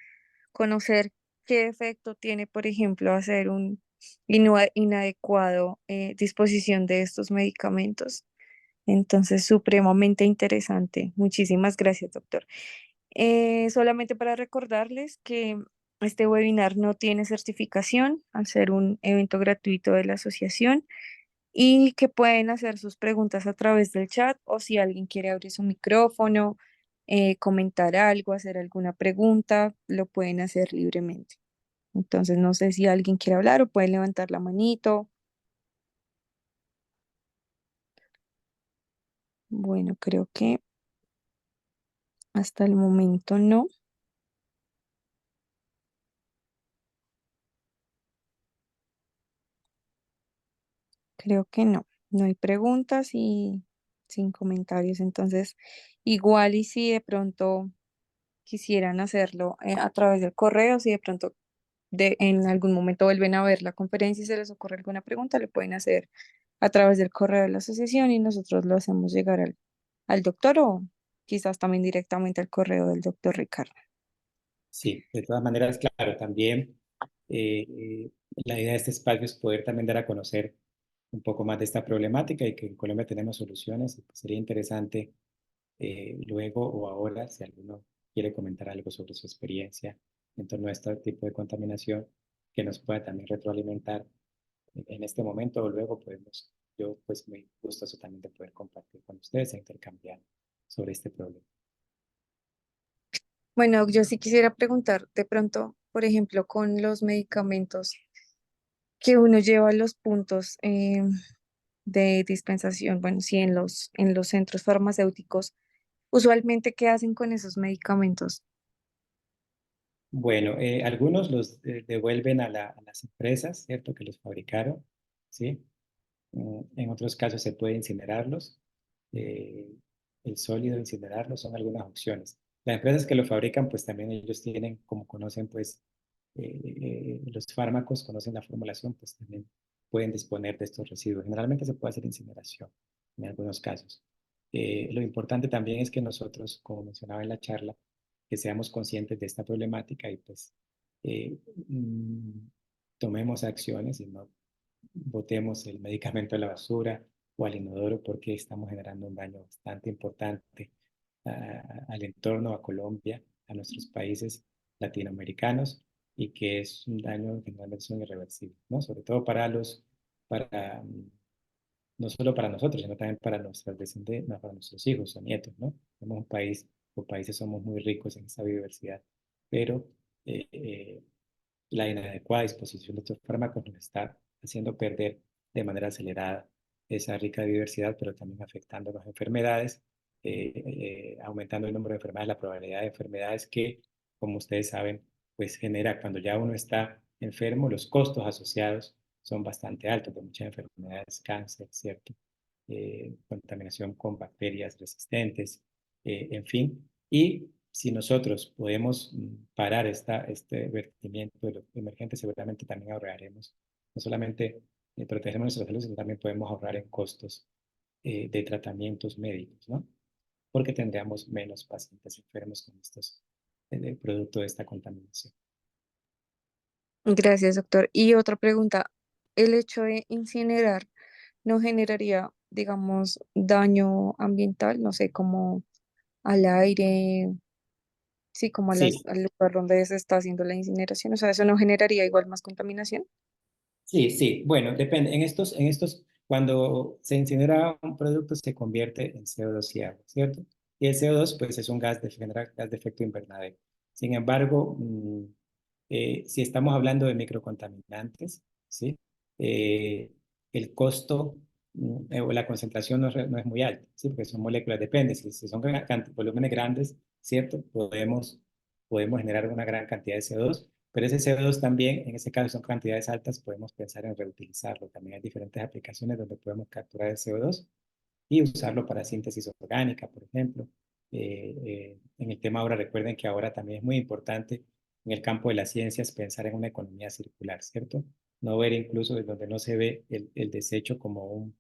conocer qué efecto tiene, por ejemplo, hacer un inadecuado disposición de estos medicamentos. Entonces, supremamente interesante. Muchísimas gracias, doctor. Solamente para recordarles que este webinar no tiene certificación al ser un evento gratuito de la asociación y que pueden hacer sus preguntas a través del chat o si alguien quiere abrir su micrófono, comentar algo, hacer alguna pregunta, lo pueden hacer libremente. Entonces, no sé si alguien quiere hablar o pueden levantar la manito. Bueno, creo que hasta el momento no. Creo que no. No hay preguntas y sin comentarios. Entonces, igual y si de pronto quisieran hacerlo a través del correo, si de pronto en algún momento vuelven a ver la conferencia y se les ocurre alguna pregunta, le pueden hacer a través del correo de la asociación y nosotros lo hacemos llegar al doctor o quizás también directamente al correo del doctor Ricardo. Sí, de todas maneras, claro, también la idea de este espacio es poder también dar a conocer un poco más de esta problemática y que en Colombia tenemos soluciones. Y pues sería interesante luego o ahora, si alguno quiere comentar algo sobre su experiencia en torno a este tipo de contaminación, que nos pueda también retroalimentar en este momento o luego podemos, yo pues muy gustoso también de poder compartir con ustedes e intercambiar sobre este problema. Bueno, yo sí quisiera preguntar, de pronto, por ejemplo, con los medicamentos que uno lleva a los puntos de dispensación, bueno, sí, en los centros farmacéuticos, usualmente, ¿qué hacen con esos medicamentos? Bueno, algunos los devuelven a las empresas, ¿cierto? Que los fabricaron, ¿sí? En otros casos se puede incinerarlos. eh, el sólido, incinerarlos, son algunas opciones. Las empresas que lo fabrican, pues también ellos tienen, como conocen, pues los fármacos, conocen la formulación, pues también pueden disponer de estos residuos. Generalmente se puede hacer incineración en algunos casos. Lo importante también es que nosotros, como mencionaba en la charla, que seamos conscientes de esta problemática y pues eh, mm, tomemos acciones y no botemos el medicamento a la basura o al inodoro porque estamos generando un daño bastante importante al entorno, a Colombia, a nuestros países latinoamericanos y que es un daño que generalmente son irreversibles, ¿no? Sobre todo para, no solo para nosotros, sino también para nuestras descendientes, no, para nuestros hijos o nietos, ¿no? Somos un país, o países somos muy ricos en esa biodiversidad, pero eh, eh, la inadecuada disposición de estos fármacos nos está haciendo perder de manera acelerada esa rica diversidad, pero también afectando las enfermedades, aumentando el número de enfermedades, la probabilidad de enfermedades que, como ustedes saben, pues genera cuando ya uno está enfermo, los costos asociados son bastante altos de muchas enfermedades, cáncer, ¿cierto? contaminación con bacterias resistentes, en fin. Y si nosotros podemos parar este vertimiento de los emergentes, seguramente también ahorraremos, no solamente protegemos nuestra salud, sino también podemos ahorrar en costos de tratamientos médicos, ¿no? Porque tendríamos menos pacientes enfermos con estos, producto de esta contaminación. Gracias, doctor. Y otra pregunta, ¿el hecho de incinerar no generaría, digamos, daño ambiental? No sé, como al aire, sí, como a Sí, al lugar donde se está haciendo la incineración. O sea, ¿eso no generaría igual más contaminación? sí, sí. Bueno, depende. Cuando se incinera un producto, se convierte en CO2 y agua, ¿cierto? Y el CO2, pues, es un gas genera gas de efecto invernadero. Sin embargo, si estamos hablando de microcontaminantes, ¿sí? Eh, el costo o la concentración no es muy alta, ¿sí? Porque son moléculas, depende. Si son volúmenes grandes, ¿cierto? Podemos generar una gran cantidad de CO2, pero ese CO2 también, en ese caso son cantidades altas, podemos pensar en reutilizarlo. También hay diferentes aplicaciones donde podemos capturar el CO2 y usarlo para síntesis orgánica, por ejemplo. En el tema ahora, recuerden que ahora también es muy importante en el campo de las ciencias pensar en una economía circular, ¿cierto? No ver incluso desde donde no se ve el desecho como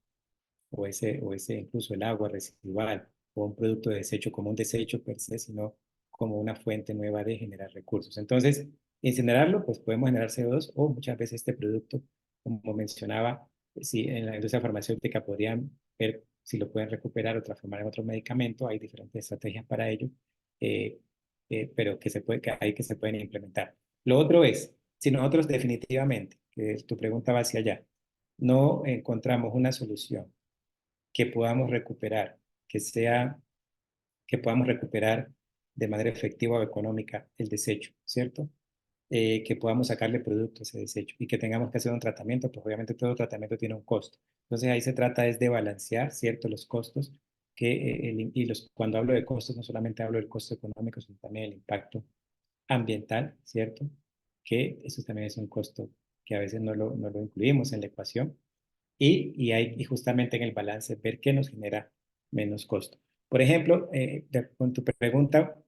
o ese incluso el agua residual o un producto de desecho como un desecho per se, sino como una fuente nueva de generar recursos. Entonces, incinerarlo, pues podemos generar CO2 o muchas veces este producto, como mencionaba, si en la industria farmacéutica podrían ver si lo pueden recuperar o transformar en otro medicamento, hay diferentes estrategias para ello, eh, pero que se pueden implementar. Lo otro es, si nosotros definitivamente, que tu pregunta va hacia allá, no encontramos una solución que podamos recuperar, que sea, que podamos recuperar de manera efectiva o económica el desecho, ¿cierto? Que podamos sacarle producto a ese desecho y que tengamos que hacer un tratamiento, pues obviamente todo tratamiento tiene un costo. Entonces ahí se trata es de balancear, ¿cierto? Los costos, cuando hablo de costos no solamente hablo del costo económico, sino también el impacto ambiental, ¿cierto? Que eso también es un costo que a veces no lo incluimos en la ecuación y justamente en el balance ver qué nos genera menos costo. Por ejemplo, con tu pregunta,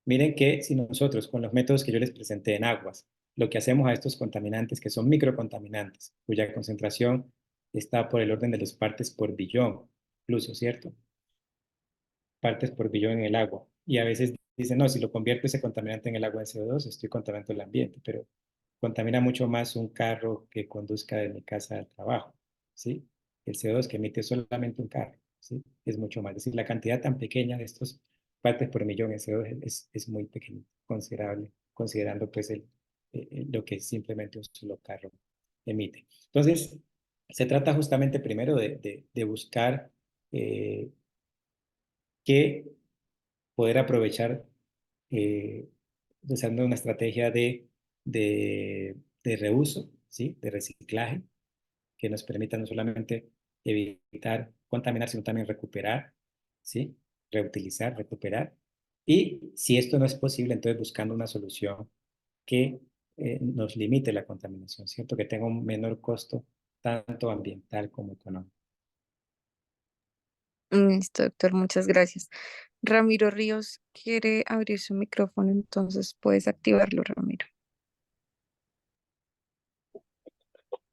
miren que si nosotros con los métodos que yo les presenté en aguas, lo que hacemos a estos contaminantes que son microcontaminantes, cuya concentración está por el orden de los partes por billón, incluso, ¿cierto? Partes por billón en el agua. Y a veces dicen, no, si lo convierto ese contaminante en el agua en CO2, estoy contaminando el ambiente, pero contamina mucho más un carro que conduzca de mi casa al trabajo, ¿sí? El CO2 que emite solamente un carro, ¿sí? Es mucho más. Es decir, la cantidad tan pequeña de estos partes por millón en CO2 es muy pequeña, considerable, considerando pues lo que simplemente un solo carro emite. Entonces, se trata justamente primero de buscar eh, que poder aprovechar usando una estrategia de reuso, ¿sí? De reciclaje, que nos permita no solamente evitar contaminar, sino también recuperar, ¿sí? Reutilizar, recuperar. Y si esto no es posible, entonces buscando una solución que nos limite la contaminación, ¿cierto? Que tenga un menor costo, tanto ambiental como económico. Listo, doctor, muchas gracias. Ramiro Ríos quiere abrir su micrófono, entonces puedes activarlo, Ramiro.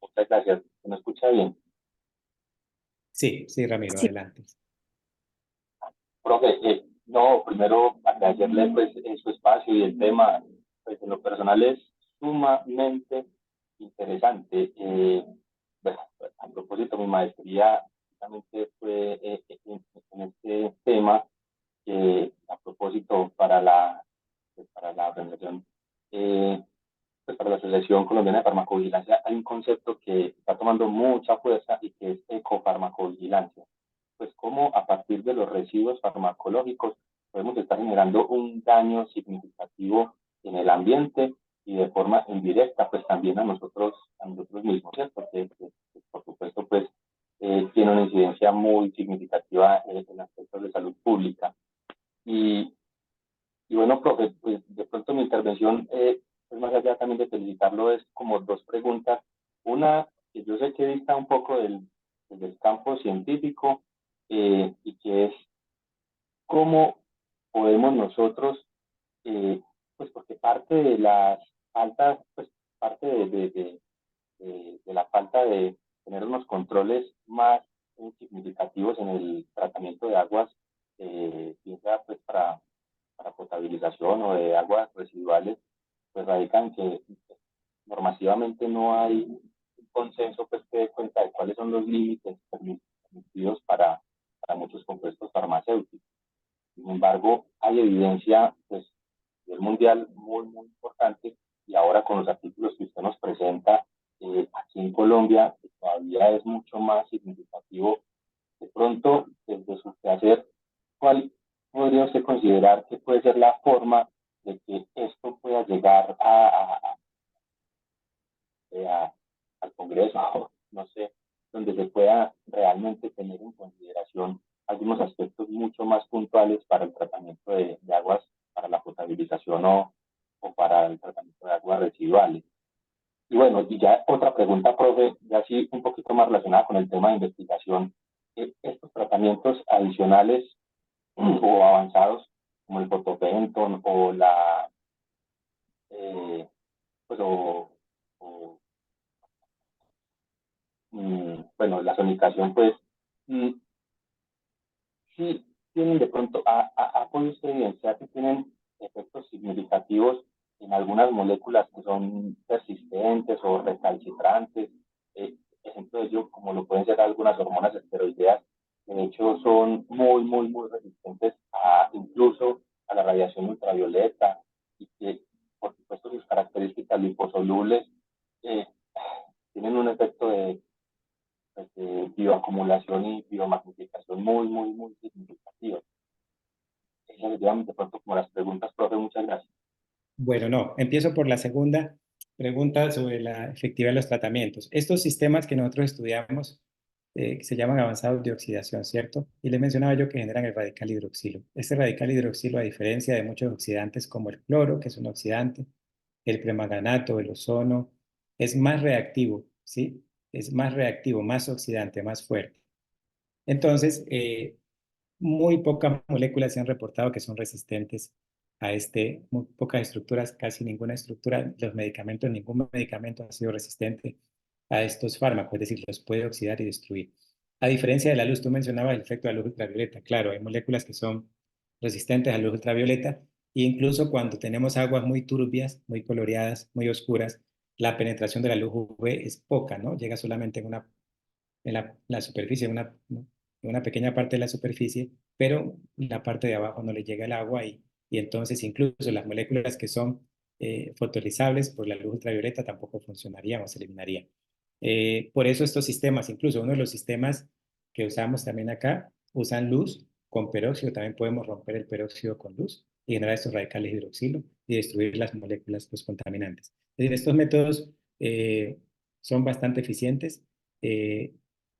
Muchas gracias. ¿Se me escucha bien? Sí, sí, Ramiro, Sí. adelante. Profe, no, primero agradecerle pues su espacio y el tema, pues en lo personal es sumamente interesante. Bueno, a propósito, mi maestría justamente fue en este tema, a propósito para la organización, eh, pues para la Asociación Colombiana de Farmacovigilancia, hay un concepto que está tomando mucha fuerza y que es ecofarmacovigilancia. Pues cómo a partir de los residuos farmacológicos podemos estar generando un daño significativo en el ambiente y de forma indirecta, pues también a nosotros mismos, ¿cierto? Que por supuesto, pues tiene una incidencia muy significativa en aspectos de salud pública. Y, y bueno, profe, pues de pronto mi intervención, pues más allá también de felicitarlo, es como dos preguntas. Una, que yo sé que dista un poco desde el campo científico, y que es cómo podemos nosotros, pues porque parte de las faltas, pues parte de la falta de tener unos controles más significativos en el tratamiento de aguas, bien sea pues para potabilización o de aguas residuales, pues radican que normativamente no hay un consenso pues que dé cuenta de cuáles son los límites permitidos para muchos compuestos farmacéuticos. Sin embargo, hay evidencia pues, a nivel mundial muy importante, y ahora con los artículos que usted nos presenta aquí en Colombia, que todavía es mucho más significativo. De pronto, desde su quehacer, ¿cuál podría usted considerar que puede ser la forma de que esto pueda llegar al Congreso, no sé, donde se pueda realmente tener en consideración algunos aspectos mucho más puntuales para el tratamiento de aguas, para la potabilización o para el tratamiento de aguas residuales? Y bueno, y ya otra pregunta, profe, ya sí un poquito más relacionada con el tema de investigación. Estos tratamientos adicionales o avanzados, como el fotopenton o la, pues, o bueno, la sonicación, pues, mm, sí tienen de pronto, ha podido usted evidenciar que tienen efectos significativos en algunas moléculas que son persistentes o recalcitrantes. Ejemplo de ello, como lo pueden ser algunas hormonas esteroideas, que de hecho son muy resistentes incluso a la radiación ultravioleta, y que, por supuesto, sus características liposolubles eh, tienen un efecto de bioacumulación y biomagnificación muy significativa. Esas serían de pronto como las preguntas, profe. Muchas gracias. Bueno, no, empiezo por la segunda pregunta sobre la efectividad de los tratamientos. Estos sistemas que nosotros estudiamos que se llaman avanzados de oxidación, ¿cierto? Y les mencionaba yo que generan el radical hidroxilo. Este radical hidroxilo, a diferencia de muchos oxidantes como el cloro, que es un oxidante, el permanganato, el ozono, es más reactivo, ¿sí? Es más reactivo, más oxidante, más fuerte. Entonces, muy pocas moléculas se han reportado que son resistentes a muy pocas estructuras, casi ninguna estructura, ningún medicamento ha sido resistente a estos fármacos, es decir, los puede oxidar y destruir. A diferencia de la luz, tú mencionabas el efecto de la luz ultravioleta. Claro, hay moléculas que son resistentes a la luz ultravioleta, e incluso cuando tenemos aguas muy turbias, muy coloreadas, muy oscuras, la penetración de la luz UV es poca, ¿no? Llega solamente en la superficie, una pequeña parte de la superficie, pero la parte de abajo no le llega el agua, y entonces incluso las moléculas que son fotolizables por la luz ultravioleta tampoco funcionarían o se eliminarían. Por eso estos sistemas, incluso uno de los sistemas que usamos también acá, usan luz con peróxido. También podemos romper el peróxido con luz y generar estos radicales hidroxilo y destruir las moléculas pues, contaminantes. Es decir, estos métodos son bastante eficientes. Eh,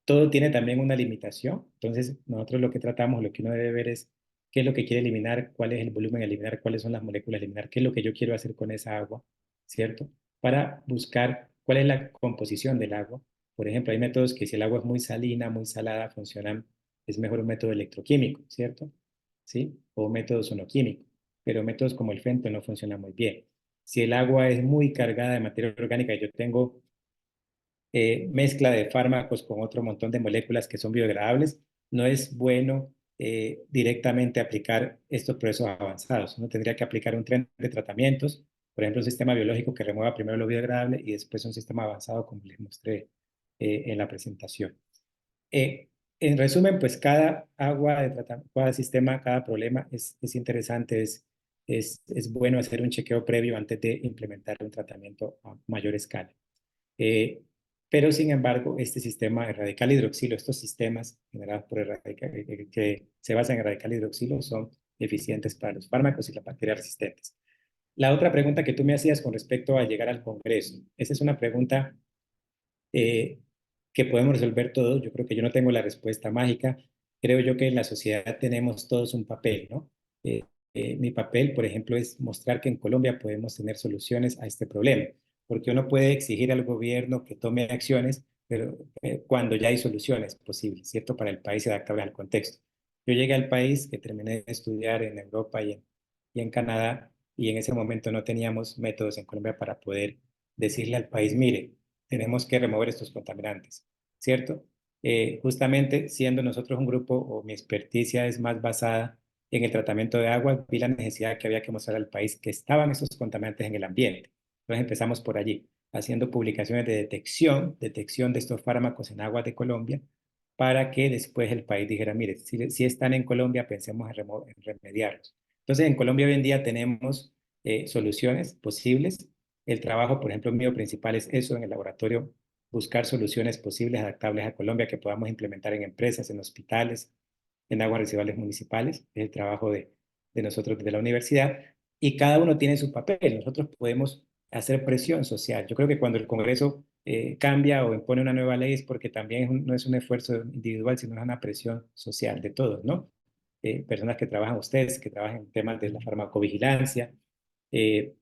Todo tiene también una limitación. Entonces, nosotros lo que tratamos, lo que uno debe ver es qué es lo que quiere eliminar, cuál es el volumen a eliminar, cuáles son las moléculas a eliminar, qué es lo que yo quiero hacer con esa agua, ¿cierto? Para buscar cuál es la composición del agua. Por ejemplo, hay métodos que si el agua es muy salina, muy salada, funcionan, es mejor un método electroquímico, ¿cierto? ¿Sí? O un método sonoquímico. Pero métodos como el FENTO no funcionan muy bien. Si el agua es muy cargada de materia orgánica y yo tengo mezcla de fármacos con otro montón de moléculas que son biodegradables, no es bueno directamente aplicar estos procesos avanzados. Uno tendría que aplicar un tren de tratamientos, por ejemplo, un sistema biológico que remueva primero lo biodegradable y después un sistema avanzado como les mostré en la presentación. En resumen, pues cada agua de tratamiento, cada sistema, cada problema es interesante, es bueno hacer un chequeo previo antes de implementar un tratamiento a mayor escala. Eh, pero sin embargo, este sistema de radical hidroxilo, estos sistemas generados por el radical, que se basan en el radical hidroxilo, son eficientes para los fármacos y las bacterias resistentes. La otra pregunta que tú me hacías con respecto a llegar al Congreso, esa es una pregunta eh, que podemos resolver todos. Yo creo que yo no tengo la respuesta mágica. Creo yo que en la sociedad tenemos todos un papel, ¿no? Mi papel, por ejemplo, es mostrar que en Colombia podemos tener soluciones a este problema, porque uno puede exigir al gobierno que tome acciones, pero cuando ya hay soluciones posibles, ¿cierto? Para el país y adaptables al contexto. Yo llegué al país que terminé de estudiar en Europa y en Canadá, y en ese momento no teníamos métodos en Colombia para poder decirle al país, mire, tenemos que remover estos contaminantes, ¿cierto? Justamente siendo nosotros un grupo, o mi experticia es más basada en el tratamiento de agua, vi la necesidad que había que mostrar al país que estaban esos contaminantes en el ambiente. Entonces empezamos por allí, haciendo publicaciones de detección de estos fármacos en aguas de Colombia, para que después el país dijera, mire, si están en Colombia, pensemos en remediarlos. Entonces, en Colombia hoy en día tenemos soluciones posibles. El trabajo, por ejemplo, mío principal es eso en el laboratorio, buscar soluciones posibles, adaptables a Colombia, que podamos implementar en empresas, en hospitales, en aguas residuales municipales. Es el trabajo de nosotros desde la universidad. Y cada uno tiene su papel. Nosotros podemos hacer presión social. Yo creo que cuando el Congreso cambia o impone una nueva ley es porque también no es un esfuerzo individual, sino es una presión social de todos, ¿no? Personas que trabajan, ustedes, que trabajan en temas de la farmacovigilancia, eh,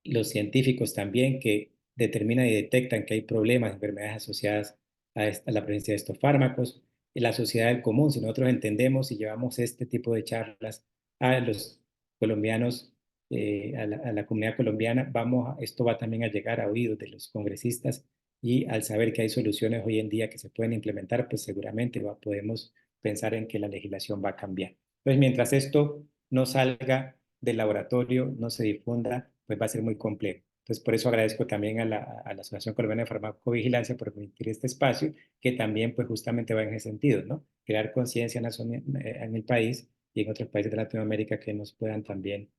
los científicos también que determinan y detectan que hay problemas, enfermedades asociadas a la presencia de estos fármacos, y la sociedad del común. Si nosotros entendemos y llevamos este tipo de charlas a los colombianos, a la comunidad colombiana, esto va también a llegar a oídos de los congresistas, y al saber que hay soluciones hoy en día que se pueden implementar, pues seguramente podemos pensar en que la legislación va a cambiar. Entonces, mientras esto no salga del laboratorio, no se difunda, pues va a ser muy complejo. Entonces, por eso agradezco también a la Asociación Colombiana de Farmacovigilancia por permitir este espacio, que también pues justamente va en ese sentido, ¿no? Crear conciencia en el país y en otros países de Latinoamérica que nos puedan también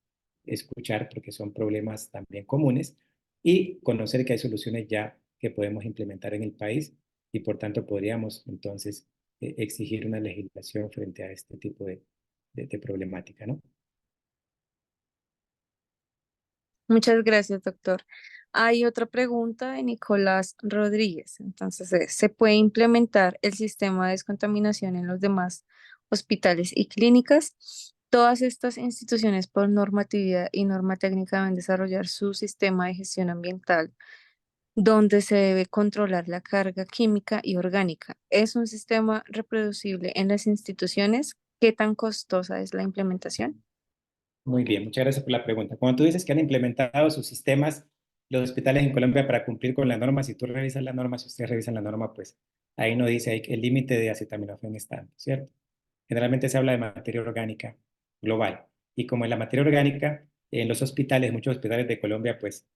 escuchar, porque son problemas también comunes, y conocer que hay soluciones ya que podemos implementar en el país, y por tanto podríamos entonces exigir una legislación frente a este tipo de problemática, ¿no? Muchas gracias, doctor. Hay otra pregunta de Nicolás Rodríguez. Entonces, ¿se puede implementar el sistema de descontaminación en los demás hospitales y clínicas? Todas estas instituciones por normatividad y norma técnica deben desarrollar su sistema de gestión ambiental, donde se debe controlar la carga química y orgánica. ¿Es un sistema reproducible en las instituciones? ¿Qué tan costosa es la implementación? Muy bien, muchas gracias por la pregunta. Cuando tú dices que han implementado sus sistemas, los hospitales en Colombia, para cumplir con la norma, si tú revisas la norma, si ustedes revisan la norma, pues ahí no dice ahí que el límite de acetaminofén está, ¿cierto? Generalmente se habla de materia orgánica global. Y como en la materia orgánica, en los hospitales, muchos hospitales de Colombia, pues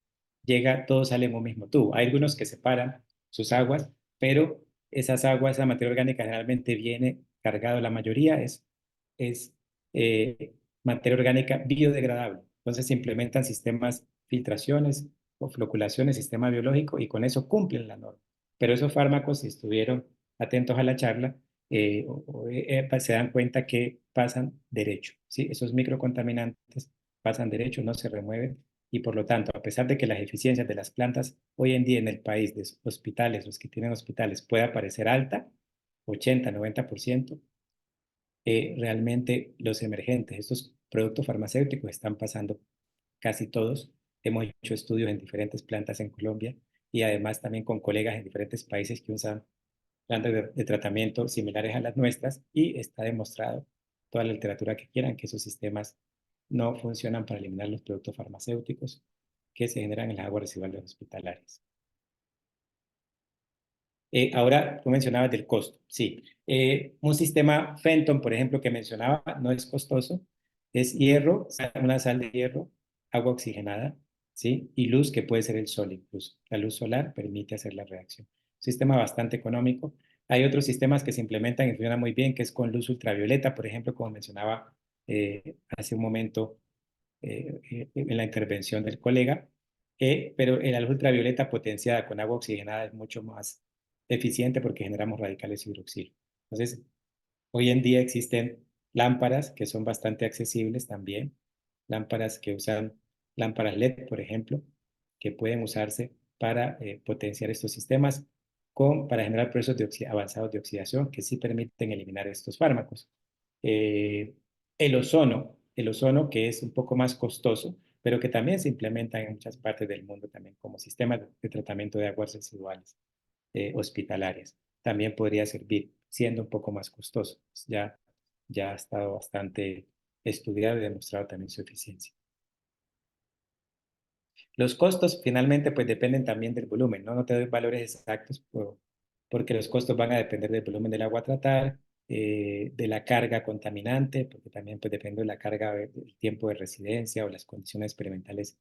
llega, todo sale en un mismo tubo. Hay algunos que separan sus aguas, pero esas aguas, esa materia orgánica generalmente viene cargado, la mayoría es materia orgánica biodegradable. Entonces se implementan sistemas, filtraciones o floculaciones, sistema biológico, y con eso cumplen la norma. Pero esos fármacos, si estuvieron atentos a la charla, se dan cuenta que pasan derecho, ¿sí? Esos microcontaminantes pasan derecho, no se remueven, y por lo tanto, a pesar de que las eficiencias de las plantas hoy en día en el país, de hospitales, los que tienen hospitales, pueda parecer alta, 80-90%, realmente los emergentes, estos productos farmacéuticos están pasando casi todos. Hemos hecho estudios en diferentes plantas en Colombia, y además también con colegas en diferentes países que usan plantas de tratamiento similares a las nuestras, y está demostrado, toda la literatura que quieran, que esos sistemas no funcionan para eliminar los productos farmacéuticos que se generan en las aguas residuales hospitalarias. Ahora, tú mencionabas del costo. Sí, un sistema Fenton, por ejemplo, que mencionaba, no es costoso. Es hierro, una sal de hierro, agua oxigenada, ¿sí? Y luz, que puede ser el sol incluso. La luz solar permite hacer la reacción. Un sistema bastante económico. Hay otros sistemas que se implementan y funcionan muy bien, que es con luz ultravioleta, por ejemplo, como mencionaba hace un momento en la intervención del colega. Pero la luz ultravioleta potenciada con agua oxigenada es mucho más eficiente, porque generamos radicales hidroxilo. Entonces, hoy en día existen lámparas que son bastante accesibles también, lámparas que usan lámparas LED, por ejemplo, que pueden usarse para potenciar estos sistemas para generar procesos avanzados de oxidación que sí permiten eliminar estos fármacos. Eh, el ozono, que es un poco más costoso, pero que también se implementa en muchas partes del mundo también como sistema de tratamiento de aguas residuales. hospitalarias. También podría servir, siendo un poco más costoso. Ya ha estado bastante estudiado y demostrado también su eficiencia. Los costos finalmente pues dependen también del volumen, ¿no? No te doy valores exactos porque los costos van a depender del volumen del agua a tratar, de la carga contaminante, porque también pues depende de la carga, del tiempo de residencia o las condiciones experimentales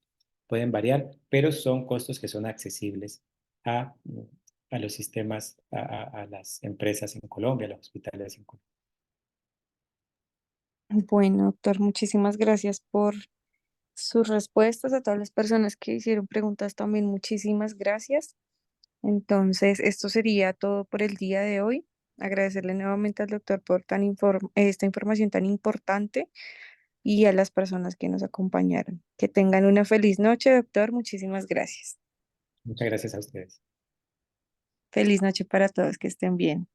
pueden variar, pero son costos que son accesibles a, a los sistemas, a las empresas en Colombia, a los hospitales en Colombia. Bueno, doctor, muchísimas gracias por sus respuestas. A todas las personas que hicieron preguntas también, muchísimas gracias. Entonces, esto sería todo por el día de hoy. Agradecerle nuevamente al doctor por esta información tan importante y a las personas que nos acompañaron. Que tengan una feliz noche, doctor. Muchísimas gracias. Muchas gracias a ustedes. Feliz noche para todos, que estén bien.